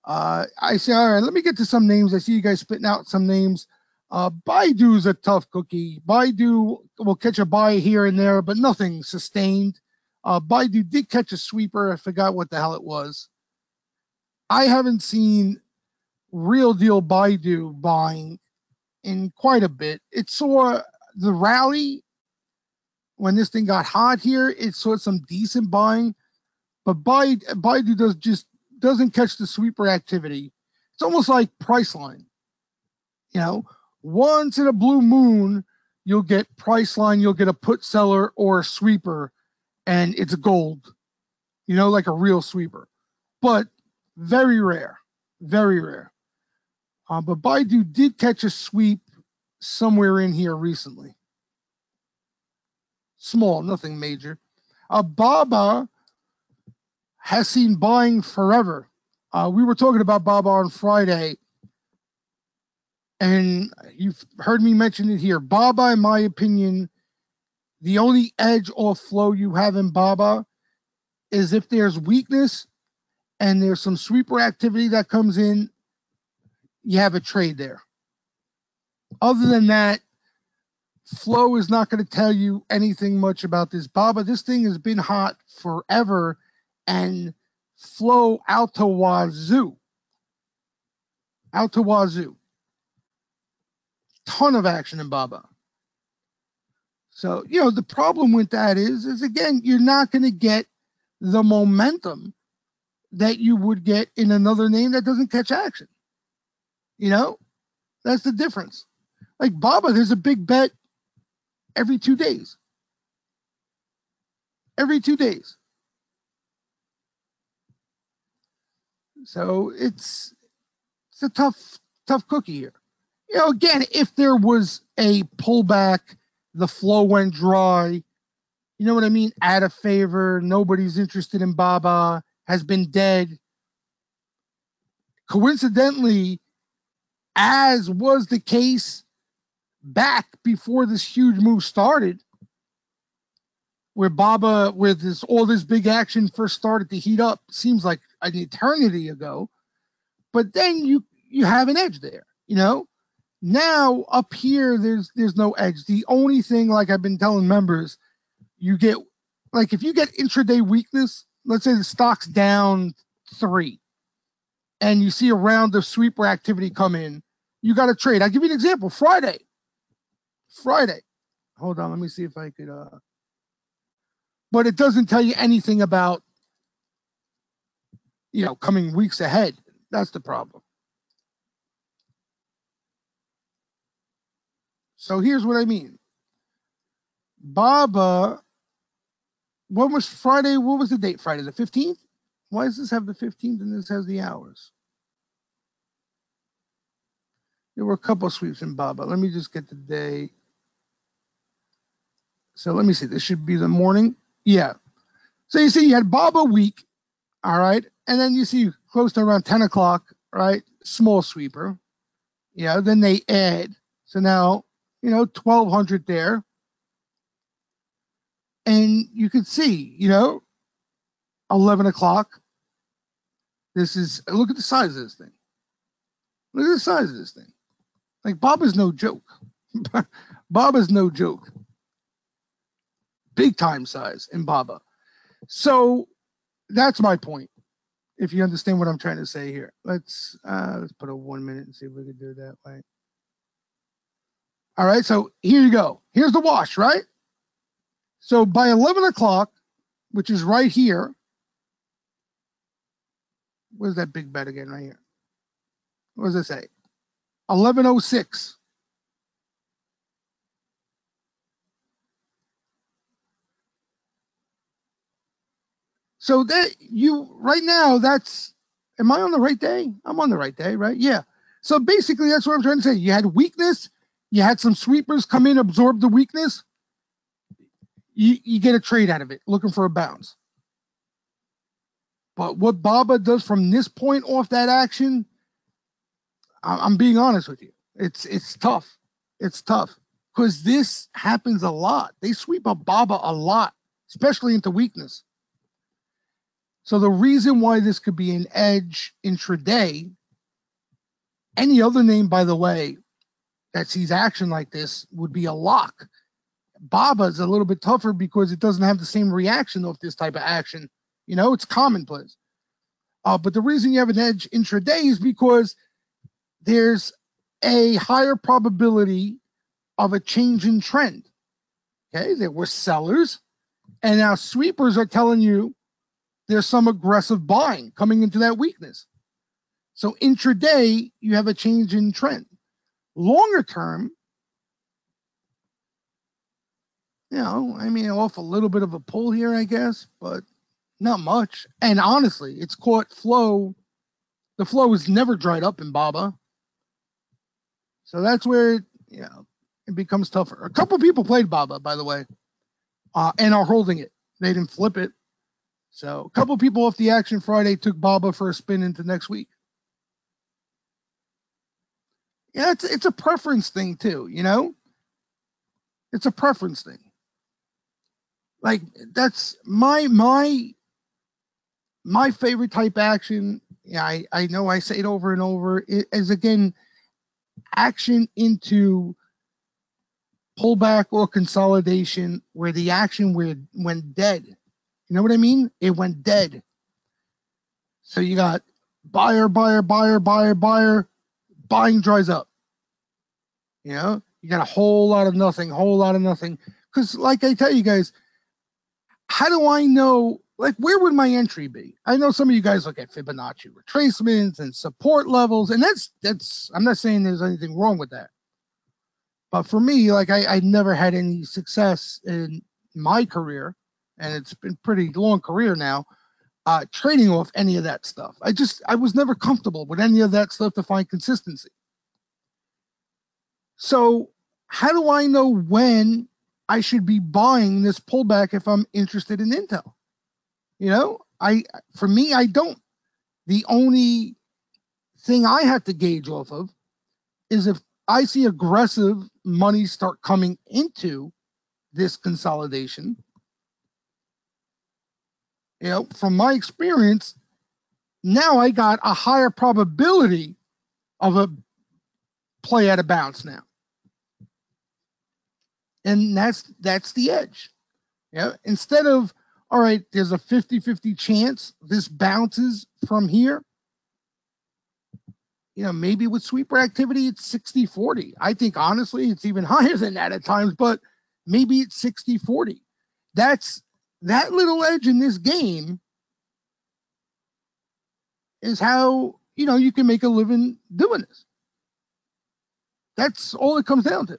I say, all right, let me get to some names. I see you guys spitting out some names. Baidu's a tough cookie. Baidu will catch a buy here and there, but nothing sustained. Baidu did catch a sweeper. I forgot what the hell it was. I haven't seen real deal Baidu buying in quite a bit. It saw the rally when this thing got hot here. It saw some decent buying, but Baidu doesn't catch the sweeper activity. It's almost like Priceline. You know, once in a blue moon, you'll get Priceline, you'll get a put seller or a sweeper, and it's a gold, you know, like a real sweeper. But very rare, very rare. But Baidu did catch a sweep somewhere in here recently. Small, nothing major. Baba has seen buying forever. We were talking about Baba on Friday, and you've heard me mention it here. Baba, in my opinion, the only edge or flow you have in Baba is if there's weakness and there's some sweeper activity that comes in, you have a trade there. Other than that, flow is not going to tell you anything much about this. Baba, this thing has been hot forever, and flow out to wazoo. Out to wazoo. Ton of action in Baba. So, you know, the problem with that is again, you're not going to get the momentum that you would get in another name that doesn't catch action. You know, that's the difference. Like Baba, there's a big bet every 2 days. Every 2 days. So it's a tough cookie here. You know, again, if there was a pullback, the flow went dry, you know what I mean? Out of favor, nobody's interested in Baba, has been dead. Coincidentally, as was the case back before this huge move started, where Baba, where all this big action first started to heat up, seems like an eternity ago. But then you have an edge there, you know? Now up here, there's no edge. The only thing, like I've been telling members, you get, like if you get intraday weakness, let's say the stock's down 3, and you see a round of sweeper activity come in, you got to trade. I'll give you an example. Friday. Hold on, let me see if I could. But it doesn't tell you anything about, you know, coming weeks ahead. That's the problem. So here's what I mean. Baba, when was Friday? What was the date? Friday the 15th? Why does this have the 15th and this has the hours? There were a couple of sweeps in Baba. Let me just get the day. So let me see. This should be the morning. Yeah. So you see, you had Baba week, all right, and then you see close to around 10 o'clock, right? Small sweeper. Yeah. Then they add. So now, you know, 1,200 there. And you could see, you know, 11 o'clock. This is, look at the size of this thing. Look at the size of this thing. Like, Baba's no joke. Baba's no joke. Big time size in Baba. So that's my point. If you understand what I'm trying to say here, let's put a 1 minute and see if we can do it that way. All right, so here you go. Here's the wash, right? So by 11 o'clock, which is right here, where's that big bet again right here? What does it say? 11:06. So that you right now, that's, am I on the right day? I'm on the right day, right? Yeah. So basically, that's what I'm trying to say. You had weakness. You had some sweepers come in, absorb the weakness. You get a trade out of it, looking for a bounce. But what Baba does from this point off that action, I'm being honest with you. It's tough. It's tough because this happens a lot. They sweep a Baba a lot, especially into weakness. So the reason why this could be an edge intraday, any other name, by the way, that sees action like this would be a lock. Baba is a little bit tougher because it doesn't have the same reaction of this type of action. You know, it's commonplace. But the reason you have an edge intraday is because there's a higher probability of a change in trend. Okay, there were sellers, and now sweepers are telling you there's some aggressive buying coming into that weakness. So intraday, you have a change in trend. Longer term, you know, I mean, off a little bit of a pull here, I guess, but not much. And honestly, it's caught flow. The flow has never dried up in Baba. So that's where, you know, it becomes tougher. A couple people played Baba, by the way, and are holding it. They didn't flip it. So a couple people off the action Friday took Baba for a spin into next week. Yeah, it's a preference thing too, you know? It's a preference thing. Like that's my favorite type action. Yeah, I know I say it over and over. It is again action into pullback or consolidation where the action went dead. You know what I mean? It went dead. So you got buyer, buyer, buyer, buyer, buyer, buying dries up. You know, you got a whole lot of nothing, whole lot of nothing. Because, like I tell you guys, how do I know? Like, where would my entry be? I know some of you guys look at Fibonacci retracements and support levels, and that's. I'm not saying there's anything wrong with that, but for me, like I never had any success in my career, and it's been pretty long career now. Trading off any of that stuff. I was never comfortable with any of that stuff to find consistency. So how do I know when I should be buying this pullback if I'm interested in Intel? You know, for me, I don't. The only thing I have to gauge off of is if I see aggressive money start coming into this consolidation. You know, from my experience, now I got a higher probability of a play at a bounce now. And that's the edge. Yeah. Instead of, all right, there's a 50-50 chance this bounces from here. You know, maybe with sweeper activity, it's 60-40. I think honestly, it's even higher than that at times, but maybe it's 60-40. That's that little edge in this game is how, you know, you can make a living doing this. That's all it comes down to.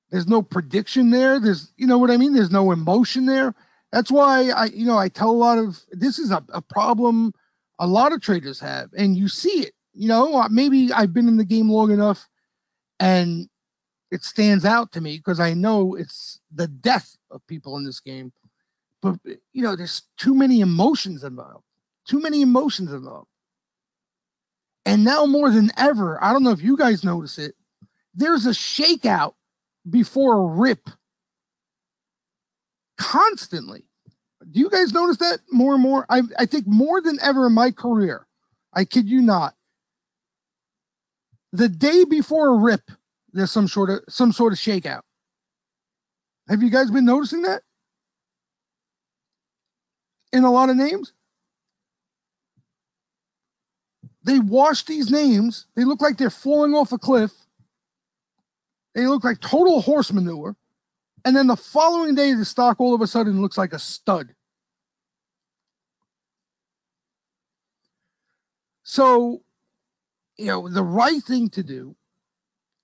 There's no prediction there. There's, you know what I mean? There's no emotion there. That's why I tell a lot of, this is a problem a lot of traders have, and you see it. You know, maybe I've been in the game long enough and it stands out to me because I know it's the death of people in this game. But, you know, there's too many emotions involved. Too many emotions involved. And now more than ever, I don't know if you guys notice it, there's a shakeout before a rip constantly. Do you guys notice that more and more? I think more than ever in my career, I kid you not, the day before a rip, there's some sort of shakeout. Have you guys been noticing that in a lot of names? They wash these names. They look like they're falling off a cliff. They look like total horse manure. And then the following day, the stock all of a sudden looks like a stud. So, the right thing to do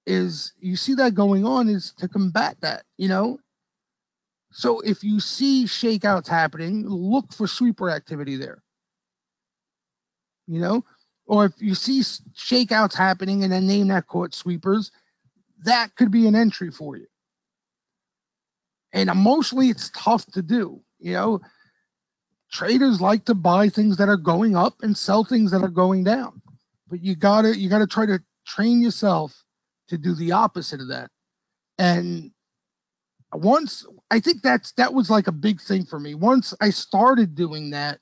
is, you see that going on, is to combat that, So if you see shakeouts happening, look for sweeper activity there, Or if you see shakeouts happening and then name that court sweepers, that could be an entry for you. And emotionally, it's tough to do, Traders like to buy things that are going up and sell things that are going down. But you gotta try to train yourself to do the opposite of that. And I think that was like a big thing for me. Once I started doing that,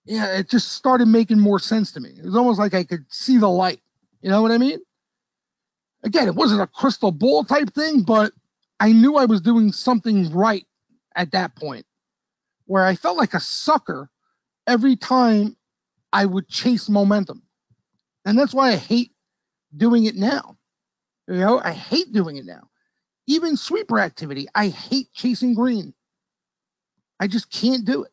it just started making more sense to me. It was almost like I could see the light. You know what I mean? Again, it wasn't a crystal ball type thing, but I knew I was doing something right at that point, where I felt like a sucker every time I would chase momentum. And that's why I hate doing it now. I hate doing it now. Even sweeper activity, I hate chasing green. I just can't do it.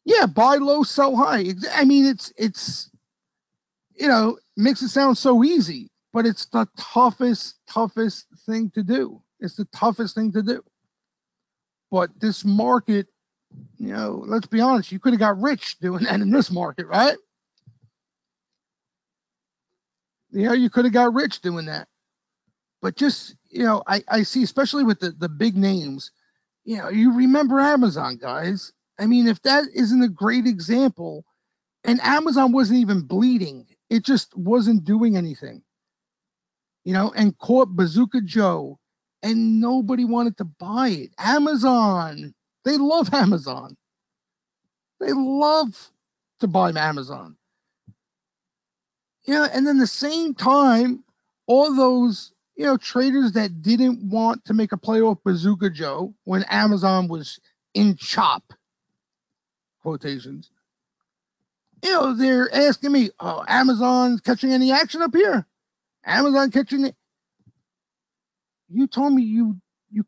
Yeah, buy low, sell high. I mean, it's makes it sound so easy, but it's the toughest thing to do. It's the toughest thing to do. But this market, let's be honest, you could have got rich doing that in this market, right? You could have got rich doing that. But just, I see, especially with the big names, you remember Amazon, guys. I mean, if that isn't a great example, and Amazon wasn't even bleeding, it just wasn't doing anything, and caught Bazooka Joe, and nobody wanted to buy it. Amazon, they love Amazon. They love to buy Amazon. And then the same time, all those, traders that didn't want to make a play off Bazooka Joe when Amazon was in chop, quotations, they're asking me, oh, Amazon's catching any action up here? Amazon catching it? You told me you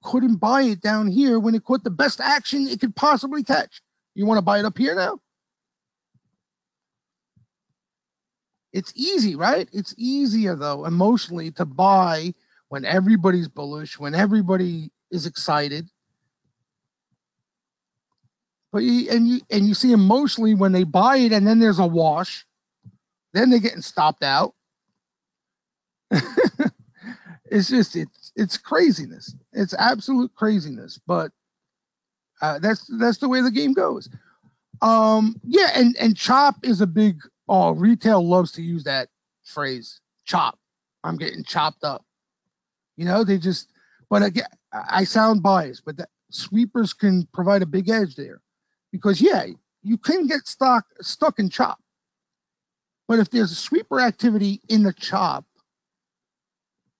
couldn't buy it down here when it caught the best action it could possibly catch. You want to buy it up here now? It's easy, right? It's easier, though, emotionally to buy when everybody's bullish, when everybody is excited. But you see emotionally when they buy it and then there's a wash, then they're getting stopped out. It's craziness. It's absolute craziness. But that's the way the game goes. Yeah, and chop is a big. Oh, retail loves to use that phrase, chop. I'm getting chopped up. They just. But again, I sound biased, but sweepers can provide a big edge there, because you can get stuck in chop. But if there's a sweeper activity in the chop,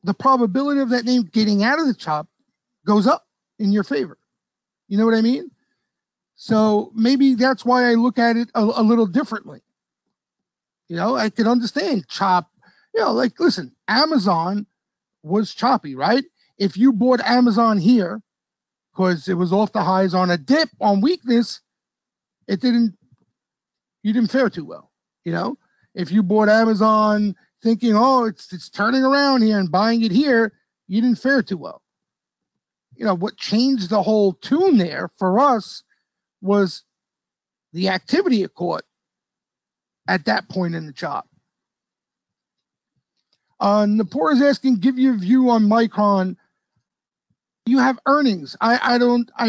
the probability of that name getting out of the chop goes up in your favor. You know what I mean? So maybe that's why I look at it a little differently. I could understand chop. Listen, Amazon was choppy, right? If you bought Amazon here because it was off the highs on a dip on weakness, you didn't fare too well. If you bought Amazon thinking, oh, it's turning around here and buying it here, you didn't fare too well. What changed the whole tune there for us was the activity it caught at that point in the chop. Napor is asking, give your view on Micron. You have earnings. I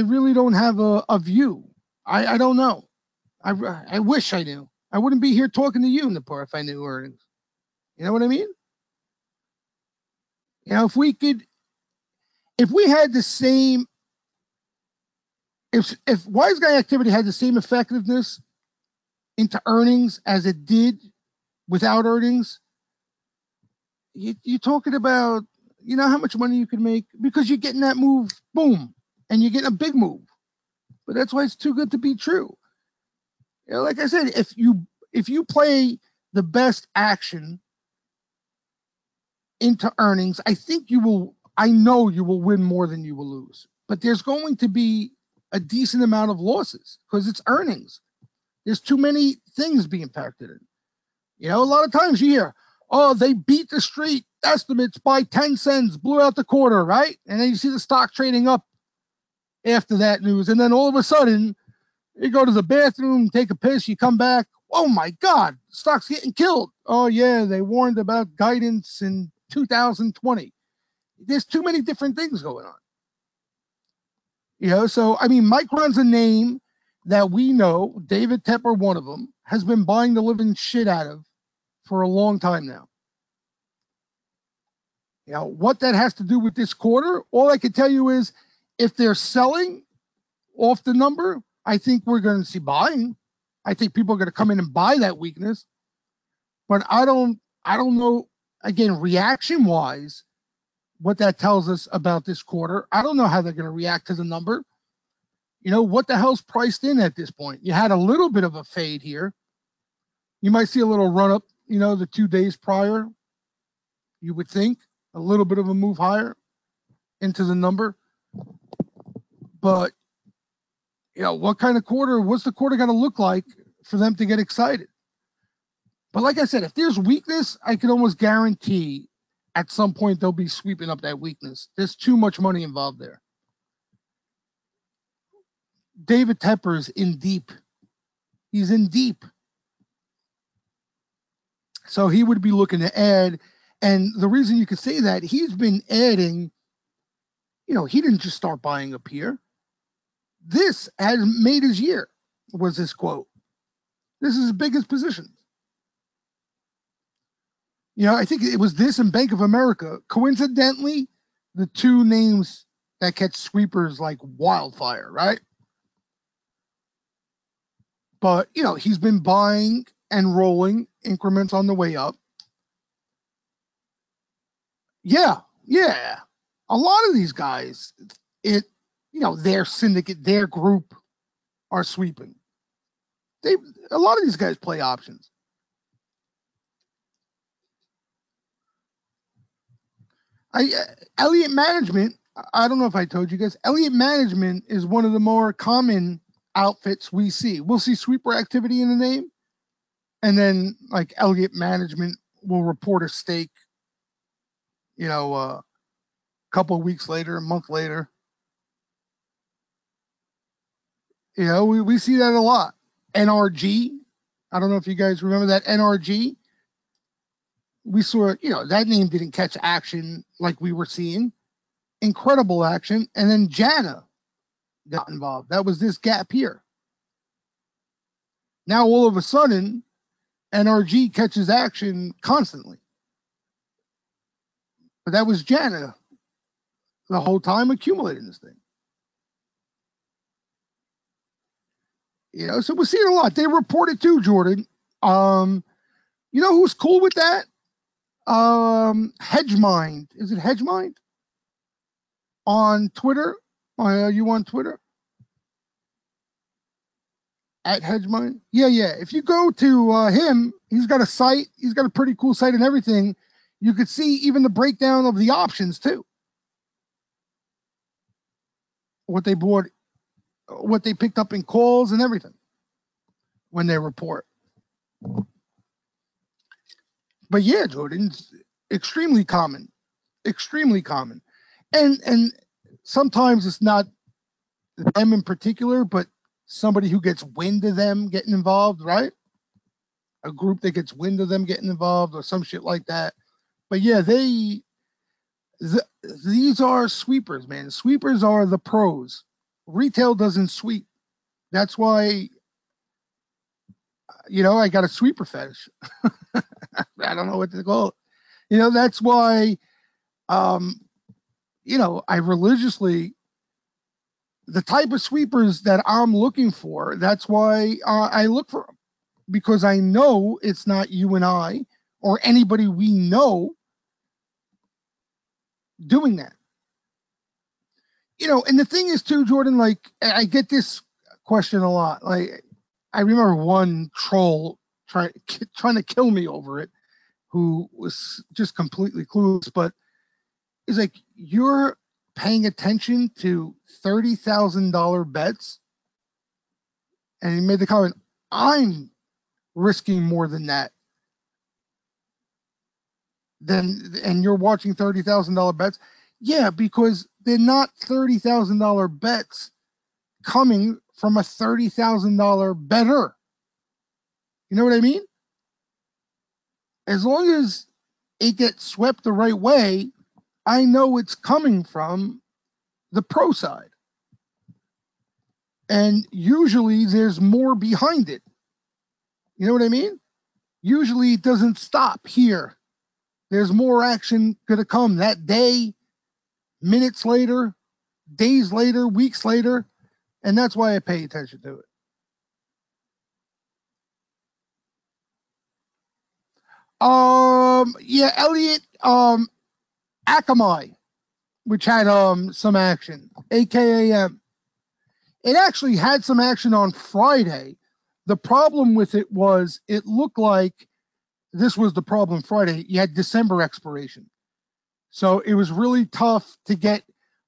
really don't have a view. I don't know. I wish I knew. I wouldn't be here talking to you, Napor, if I knew earnings. You know what I mean? If we had the same, if Wise Guy activity had the same effectiveness into earnings as it did without earnings, you're talking about, how much money you can make, because you're getting that move, boom, and you're getting a big move. But that's why it's too good to be true. Like I said, if you play the best action into earnings, I think you will I know you will win more than you will lose, but there's going to be a decent amount of losses because it's earnings. There's too many things being factored in. You know, a lot of times you hear, oh, they beat the street estimates by 10 cents, blew out the quarter, right? And then you see the stock trading up after that news. And then all of a sudden, you go to the bathroom, take a piss, you come back. Oh my God, stock's getting killed. Oh yeah, they warned about guidance in 2020. There's too many different things going on. You know, so I mean, Micron's a name that we know, David Tepper, one of them, has been buying the living shit out of for a long time now. You know, what that has to do with this quarter, all I can tell you is if they're selling off the number, I think we're going to see buying. I think people are going to come in and buy that weakness. But I don't know, again, reaction wise, what that tells us about this quarter. I don't know how they're going to react to the number. You know, what the hell's priced in at this point? You had a little bit of a fade here. You might see a little run up, you know, the 2 days prior. You would think a little bit of a move higher into the number. But, you know, what kind of quarter, what's the quarter going to look like for them to get excited? But like I said, if there's weakness, I can almost guarantee at some point they'll be sweeping up that weakness. There's too much money involved there. David Tepper's in deep. He's in deep. So he would be looking to add. And the reason you could say that, he's been adding, you know, he didn't just start buying up here. This has made his year, was his quote. This is his biggest position. You know, I think it was this and Bank of America. Coincidentally, the two names that catch sweepers like wildfire, right? But, you know, he's been buying and rolling increments on the way up. Yeah. A lot of these guys, you know, their syndicate, their group are sweeping. A lot of these guys play options. Elliott Management, I don't know if I told you guys, Elliott Management is one of the more common outfits we see. We'll see sweeper activity in the name, and then like Elliott Management will report a stake, you know, a couple of weeks later, a month later. You know, we see that a lot. NRG, I don't know if you guys remember that NRG. We saw, you know, that name didn't catch action like we were seeing. Incredible action. And then Jana got involved. That was this gap here. Now, all of a sudden, NRG catches action constantly. But that was Jana the whole time accumulating this thing. You know, so we're seeing a lot. They reported too, Jordan. You know who's cool with that? Hedgemind. Is it Hedgemind? On Twitter? Are you on Twitter? At Hedgemind? Yeah. If you go to him, he's got a site. He's got a pretty cool site and everything. You could see even the breakdown of the options too. What they bought, what they picked up in calls and everything when they report. But yeah, Jordan's extremely common. And sometimes it's not them in particular, but somebody who gets wind of them getting involved, right? A group that gets wind of them getting involved or some shit like that. But yeah, these are sweepers, man. Sweepers are the pros. Retail doesn't sweep. That's why, you know, I got a sweeper fetish. I don't know what to call it. You know, that's why, you know, I religiously, the type of sweepers that I'm looking for, that's why I look for them. Because I know it's not you and I or anybody we know doing that. You know, and the thing is too, Jordan, like I get this question a lot. Like I remember one troll trying to kill me over it, who was just completely clueless. But is like you're paying attention to $30,000 bets. And he made the comment, I'm risking more than that. And you're watching $30,000 bets. Yeah, because they're not $30,000 bets coming from a $30,000 better. You know what I mean? As long as it gets swept the right way, I know it's coming from the pro side. And usually there's more behind it. You know what I mean? Usually it doesn't stop here. There's more action going to come that day, minutes later, days later, weeks later. And that's why I pay attention to it. Yeah, Elliot Akamai, which had some action, AKAM. It actually had some action on Friday. The problem with it was it looked like this was the problem Friday. You had December expiration. So it was really tough to get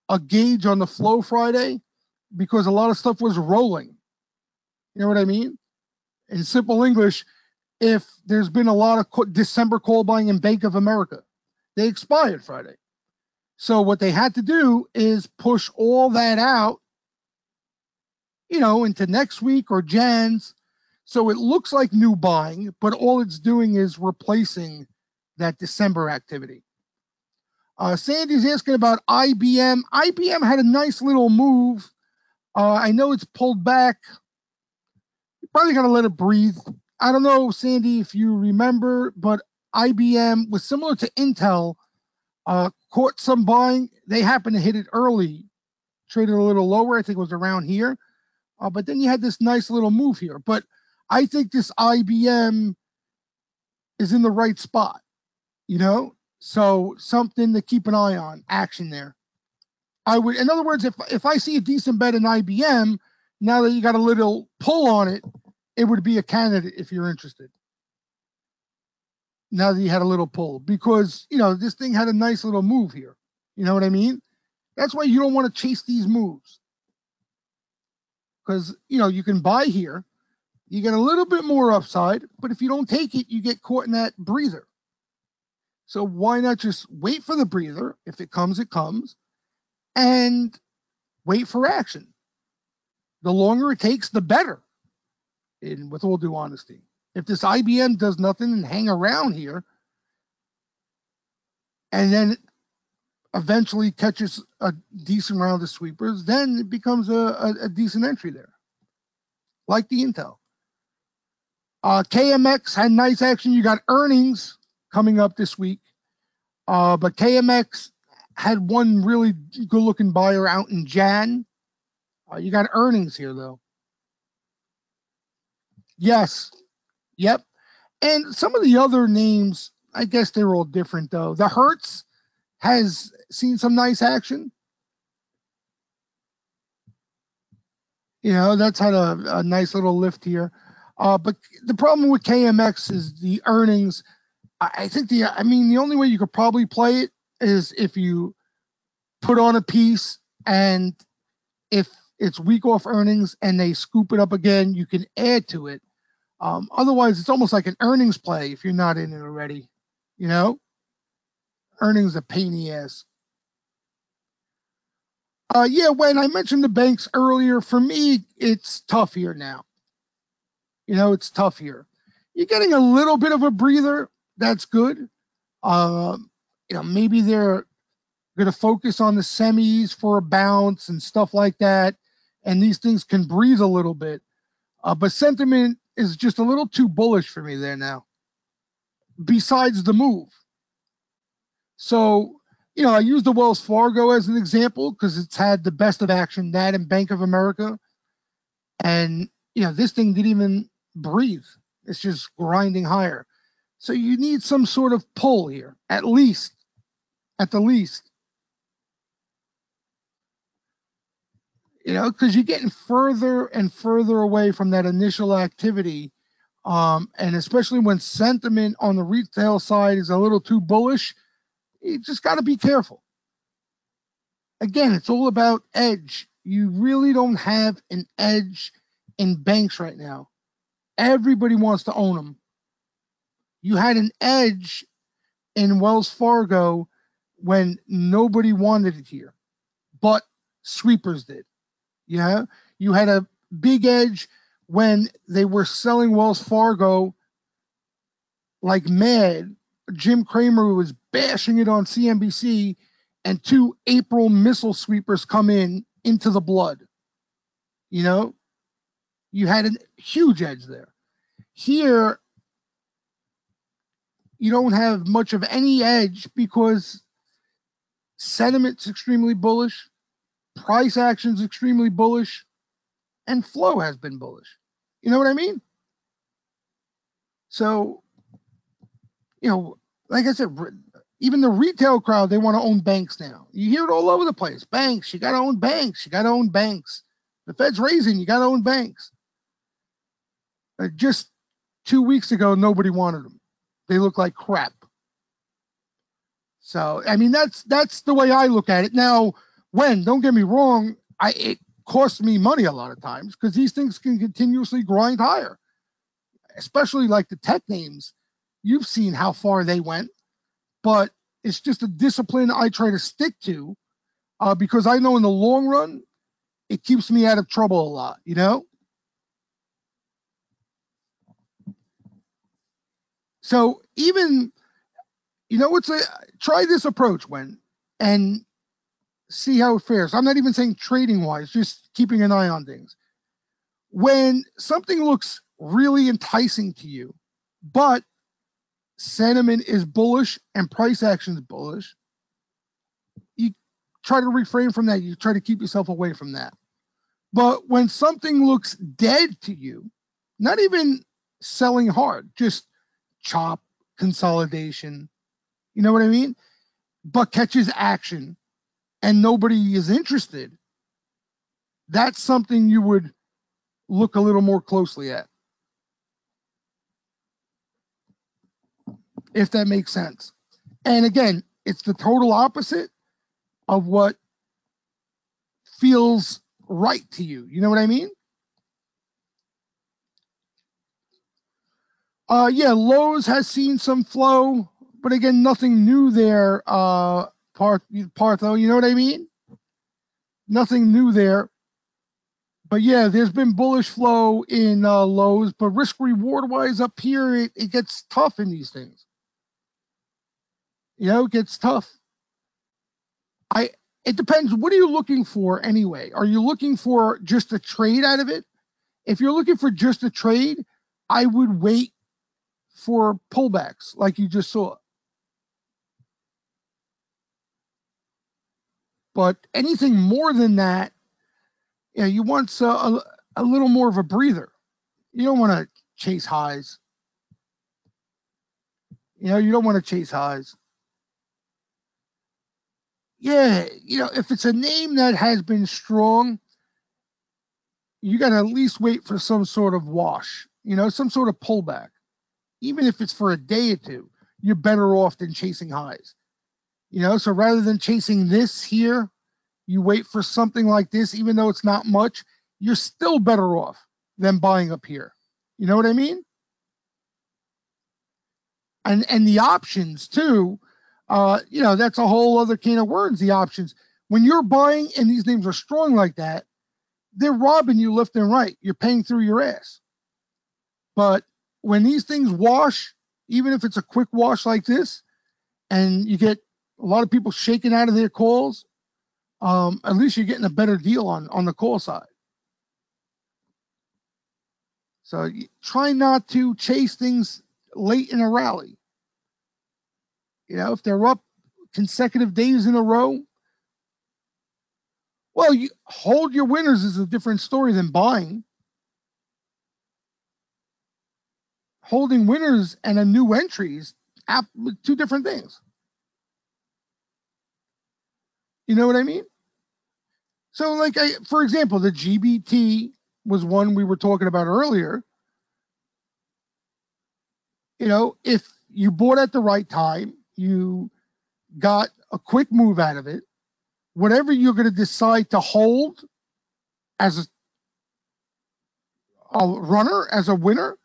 a gauge on the flow Friday because a lot of stuff was rolling. You know what I mean? In simple English, if there's been a lot of December call buying in Bank of America, they expired Friday. So what they had to do is push all that out, into next week or Jan's. So it looks like new buying, but all it's doing is replacing that December activity. Sandy's asking about IBM. IBM had a nice little move. I know it's pulled back. You probably got to let it breathe. I don't know, Sandy, if you remember, but IBM was similar to Intel, caught some buying. They happened to hit it early, traded a little lower. I think it was around here. But then you had this nice little move here. But I think this IBM is in the right spot, So something to keep an eye on, action there. In other words, if I see a decent bet in IBM, now that you got a little pull on it, it would be a candidate if you're interested. Now that you had a little pull, because this thing had a nice little move here. You know what I mean? That's why you don't want to chase these moves. Because you can buy here, you get a little bit more upside, but if you don't take it, you get caught in that breather. So why not just wait for the breather? If it comes, it comes, and wait for action. The longer it takes, the better. And with all due honesty, if this IBM does nothing and hang around here, and then eventually catches a decent round of sweepers, then it becomes a decent entry there, like the Intel. KMX had nice action. You got earnings coming up this week, but KMX had one really good-looking buyer out in Jan. You got earnings here, though. Yes. Yep. And some of the other names, I guess they're all different, though. The Hertz has seen some nice action. That's had a nice little lift here. But the problem with KMX is the earnings. I think the only way you could probably play it is if you put on a piece, and if it's week off earnings and they scoop it up again, you can add to it. Otherwise, it's almost like an earnings play if you're not in it already. Earnings a pain in the ass. Yeah, when I mentioned the banks earlier, for me, it's tough here now. It's tough here. You're getting a little bit of a breather. That's good. Maybe they're going to focus on the semis for a bounce and stuff like that. And these things can breathe a little bit. But sentiment is just a little too bullish for me there now, besides the move. So, I use the Wells Fargo as an example because it's had the best of action, that and Bank of America. And, this thing didn't even breathe. It's just grinding higher. So you need some sort of pull here, at the least. Because you're getting further and further away from that initial activity. And especially when sentiment on the retail side is a little too bullish, you just got to be careful. Again, it's all about edge. You really don't have an edge in banks right now. Everybody wants to own them. You had an edge in Wells Fargo when nobody wanted it here, but sweepers did. Yeah, you had a big edge when they were selling Wells Fargo like mad. Jim Cramer was bashing it on CNBC, and two April missile sweepers come into the blood. You know, you had a huge edge there. Here, you don't have much of any edge because sentiment's extremely bullish, price action's extremely bullish, and flow has been bullish. You know what I mean? So, like I said, even the retail crowd, they want to own banks now. You hear it all over the place. Banks, you got to own banks. You got to own banks. The Fed's raising, you got to own banks. Just 2 weeks ago, nobody wanted them. They look like crap. So, I mean, that's the way I look at it. Now, don't get me wrong, it costs me money a lot of times because these things can continuously grind higher, especially like the tech names. You've seen how far they went, but it's just a discipline I try to stick to because I know in the long run, it keeps me out of trouble a lot, So even, try this approach and see how it fares. I'm not even saying trading wise, just keeping an eye on things. When something looks really enticing to you, but sentiment is bullish and price action is bullish, you try to refrain from that. You try to keep yourself away from that. But when something looks dead to you, not even selling hard, just chop, consolidation, you know what I mean? But catches action and nobody is interested, that's something you would look a little more closely at. If that makes sense. And again, it's the total opposite of what feels right to you. You know what I mean? Yeah, Lowe's has seen some flow, but again, nothing new there. Partho, you know what I mean? Nothing new there. But yeah, there's been bullish flow in Lowe's, but risk reward wise up here, it gets tough in these things. It gets tough. It depends. What are you looking for anyway? Are you looking for just a trade out of it? If you're looking for just a trade, I would wait for pullbacks like you just saw. But anything more than that, you want a little more of a breather. You don't want to chase highs. You don't want to chase highs. Yeah, if it's a name that has been strong, you got to at least wait for some sort of wash, some sort of pullback. Even if it's for a day or two, you're better off than chasing highs. So rather than chasing this here, you wait for something like this, even though it's not much, you're still better off than buying up here. You know what I mean? And the options too, that's a whole other can of worms, the options. When you're buying and these names are strong like that, they're robbing you left and right. You're paying through your ass. But when these things wash, even if it's a quick wash like this, and you get a lot of people shaking out of their calls, at least you're getting a better deal on the call side. So try not to chase things late in a rally. If they're up consecutive days in a row, well, you hold your winners is a different story than buying. Holding winners and a new entry is two different things. You know what I mean? So, for example, the GBT was one we were talking about earlier. If you bought at the right time, you got a quick move out of it, whatever you're going to decide to hold as a runner, as a winner,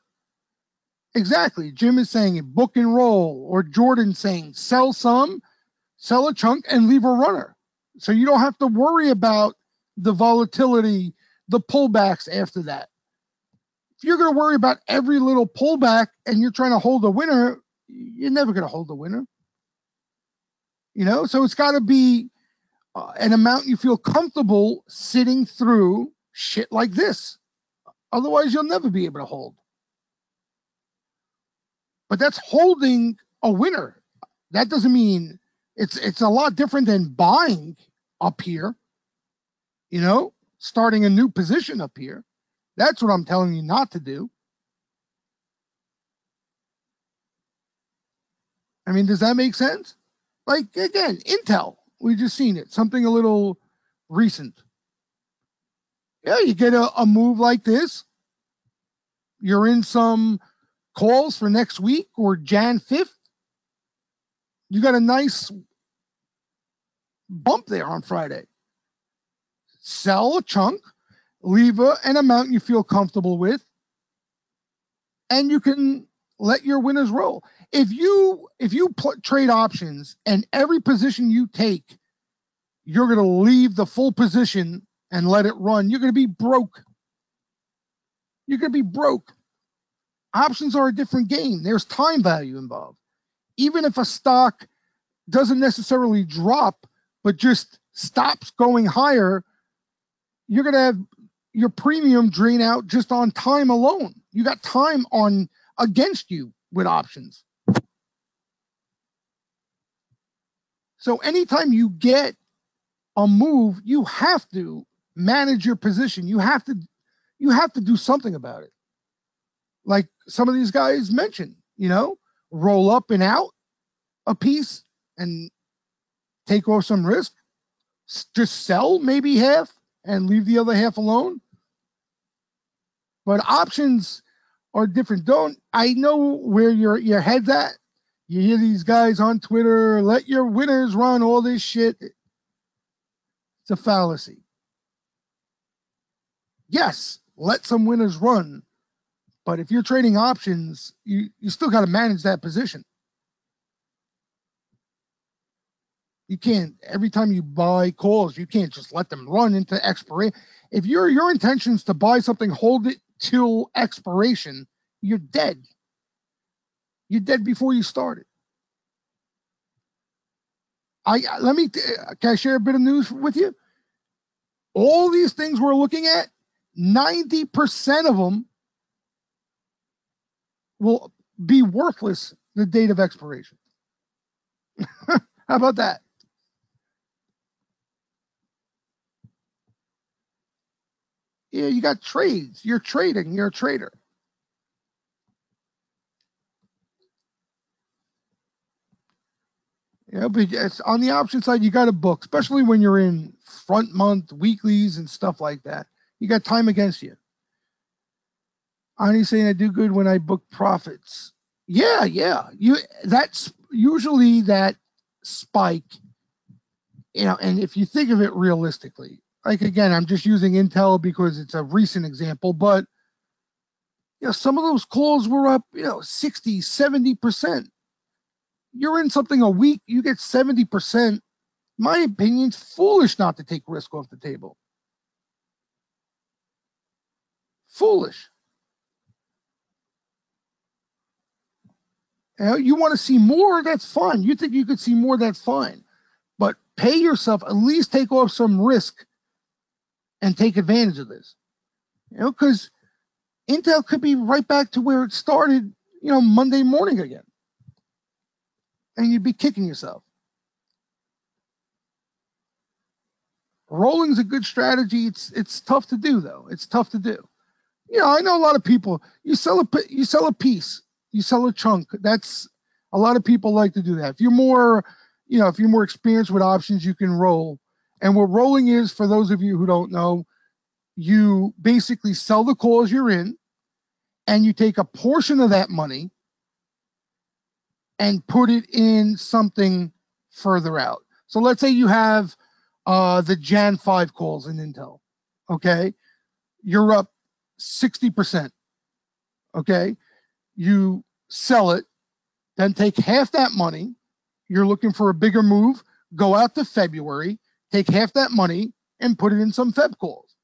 exactly. Jim is saying it, book and roll, or Jordan saying sell some, sell a chunk, and leave a runner. So you don't have to worry about the volatility, the pullbacks after that. If you're going to worry about every little pullback and you're trying to hold a winner, you're never going to hold a winner. You know, so it's got to be an amount you feel comfortable sitting through shit like this. Otherwise, you'll never be able to hold. But that's holding a winner. That doesn't mean it's a lot different than buying up here, you know, starting a new position up here. That's what I'm telling you not to do. I mean, does that make sense? Like, again, Intel, we just seen it, something a little recent. Yeah, you get a move like this. You're in some calls for next week or Jan 5th. You got a nice bump there on Friday. Sell a chunk, leave an amount you feel comfortable with, and you can let your winners roll. If you trade options and every position you take, you're going to leave the full position and let it run, you're going to be broke. You're going to be broke. Options are a different game. There's time value involved. Even if a stock doesn't necessarily drop, but just stops going higher, you're going to have your premium drain out just on time alone. You got time on against you with options. So anytime you get a move, you have to manage your position. You have to do something about it. Like some of these guys mentioned, you know, roll up and out a piece and take off some risk. Just sell maybe half and leave the other half alone. But options are different. I know where your head's at. You hear these guys on Twitter, let your winners run, all this shit. It's a fallacy. Yes, let some winners run. But if you're trading options, you still got to manage that position. You can't, every time you buy calls, you can't just let them run into expiration. If your intention is to buy something, hold it till expiration, you're dead. You're dead before you started. Can I share a bit of news with you? All these things we're looking at, 90% of them will be worthless the date of expiration. How about that? Yeah, you got trades. You're trading. You're a trader. Yeah, but it's on the option side, you got to book, especially when you're in front month, weeklies, and stuff like that. You got time against you. Ani saying I do good when I book profits. Yeah. That's usually that spike, you know, and if you think of it realistically, like again, I'm just using Intel because it's a recent example, but you know, some of those calls were up, you know, 60, 70%. You're in something a week, you get 70%. My opinion, it's foolish not to take risk off the table. Foolish. You know, you want to see more, that's fine. You think you could see more, that's fine. But pay yourself, at least take off some risk and take advantage of this. You know, because Intel could be right back to where it started, you know, Monday morning again. And you'd be kicking yourself. Rolling's a good strategy. It's tough to do though. It's tough to do. You know, I know a lot of people. You sell a piece, you sell a chunk. That's a lot of people like to do that. If you're more, you know, if you're more experienced with options, you can roll. And what rolling is, for those of you who don't know, you basically sell the calls you're in, and you take a portion of that money and put it in something further out. So let's say you have the Jan 5 calls in Intel. Okay. You're up 60%. Okay. You sell it, then take half that money. You're looking for a bigger move. Go out to February, take half that money and put it in some Feb calls.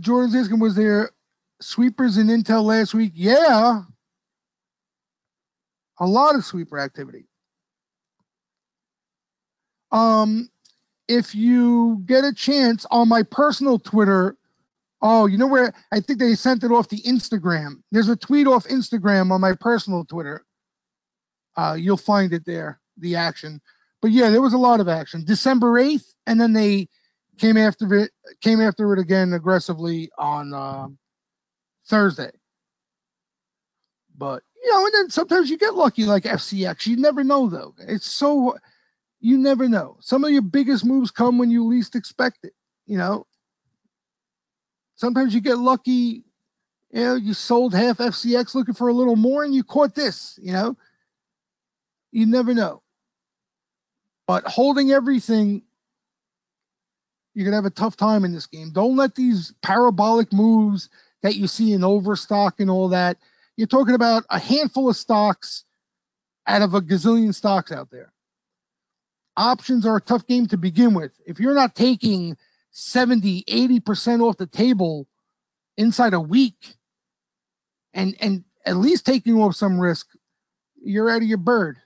Jordan's asking, was there sweepers in Intel last week? Yeah. A lot of sweeper activity. If you get a chance on my personal Twitter, oh, you know where? I think they sent it off the Instagram. There's a tweet off Instagram on my personal Twitter. You'll find it there, the action. But yeah, there was a lot of action. December 8th, and then they came after it again aggressively on Thursday. But and then sometimes you get lucky like FCX. You never know though. You never know. Some of your biggest moves come when you least expect it. Sometimes you get lucky. You sold half FCX looking for a little more, and you caught this. You never know. But holding everything, you're going to have a tough time in this game. Don't let these parabolic moves that you see in overstock and all that. You're talking about a handful of stocks out of a gazillion stocks out there. Options are a tough game to begin with. If you're not taking 70, 80% off the table inside a week and at least taking off some risk, you're out of your bird.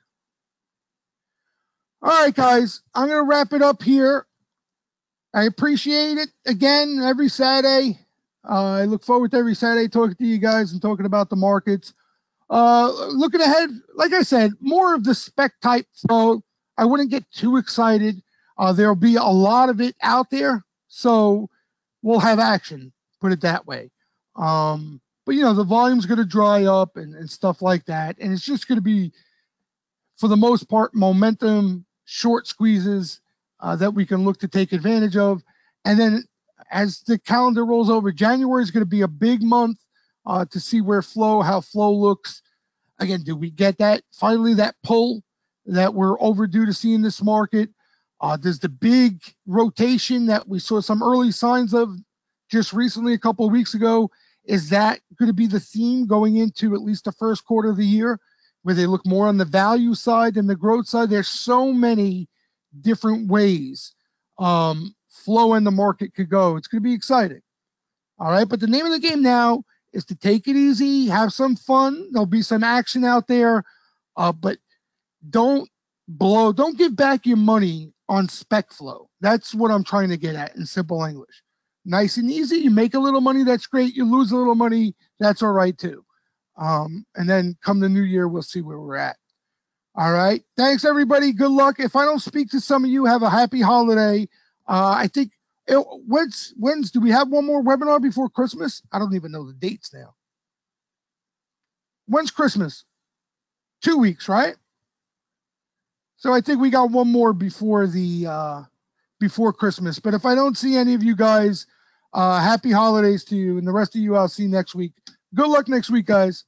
All right, guys, I'm going to wrap it up here. I appreciate it again every Saturday. I look forward to every Saturday talking to you guys and talking about the markets. Looking ahead, like I said, more of the spec type flow. I wouldn't get too excited. There'll be a lot of it out there, so we'll have action, put it that way. But the volume's going to dry up and stuff like that, and it's just going to be, for the most part, momentum, short squeezes that we can look to take advantage of. And then as the calendar rolls over, January is going to be a big month to see how flow looks. Again, do we get finally that pull that we're overdue to see in this market? Does the big rotation that we saw some early signs of just recently, a couple of weeks ago, is that going to be the theme going into at least the first quarter of the year, where they look more on the value side than the growth side? There's so many different ways flow in the market could go. It's going to be exciting. All right. But the name of the game now is to take it easy, have some fun. There'll be some action out there, but don't give back your money on spec flow. That's what I'm trying to get at in simple English. Nice and easy. You make a little money, that's great. You lose a little money, that's all right too. And then come the new year, we'll see where we're at. All right. Thanks, everybody. Good luck. If I don't speak to some of you, have a happy holiday. I think, when's do we have one more webinar before Christmas? I don't even know the dates now. When's Christmas? 2 weeks, right? So I think we got one more before Christmas. But if I don't see any of you guys, happy holidays to you, and the rest of you I'll see next week. Good luck next week, guys.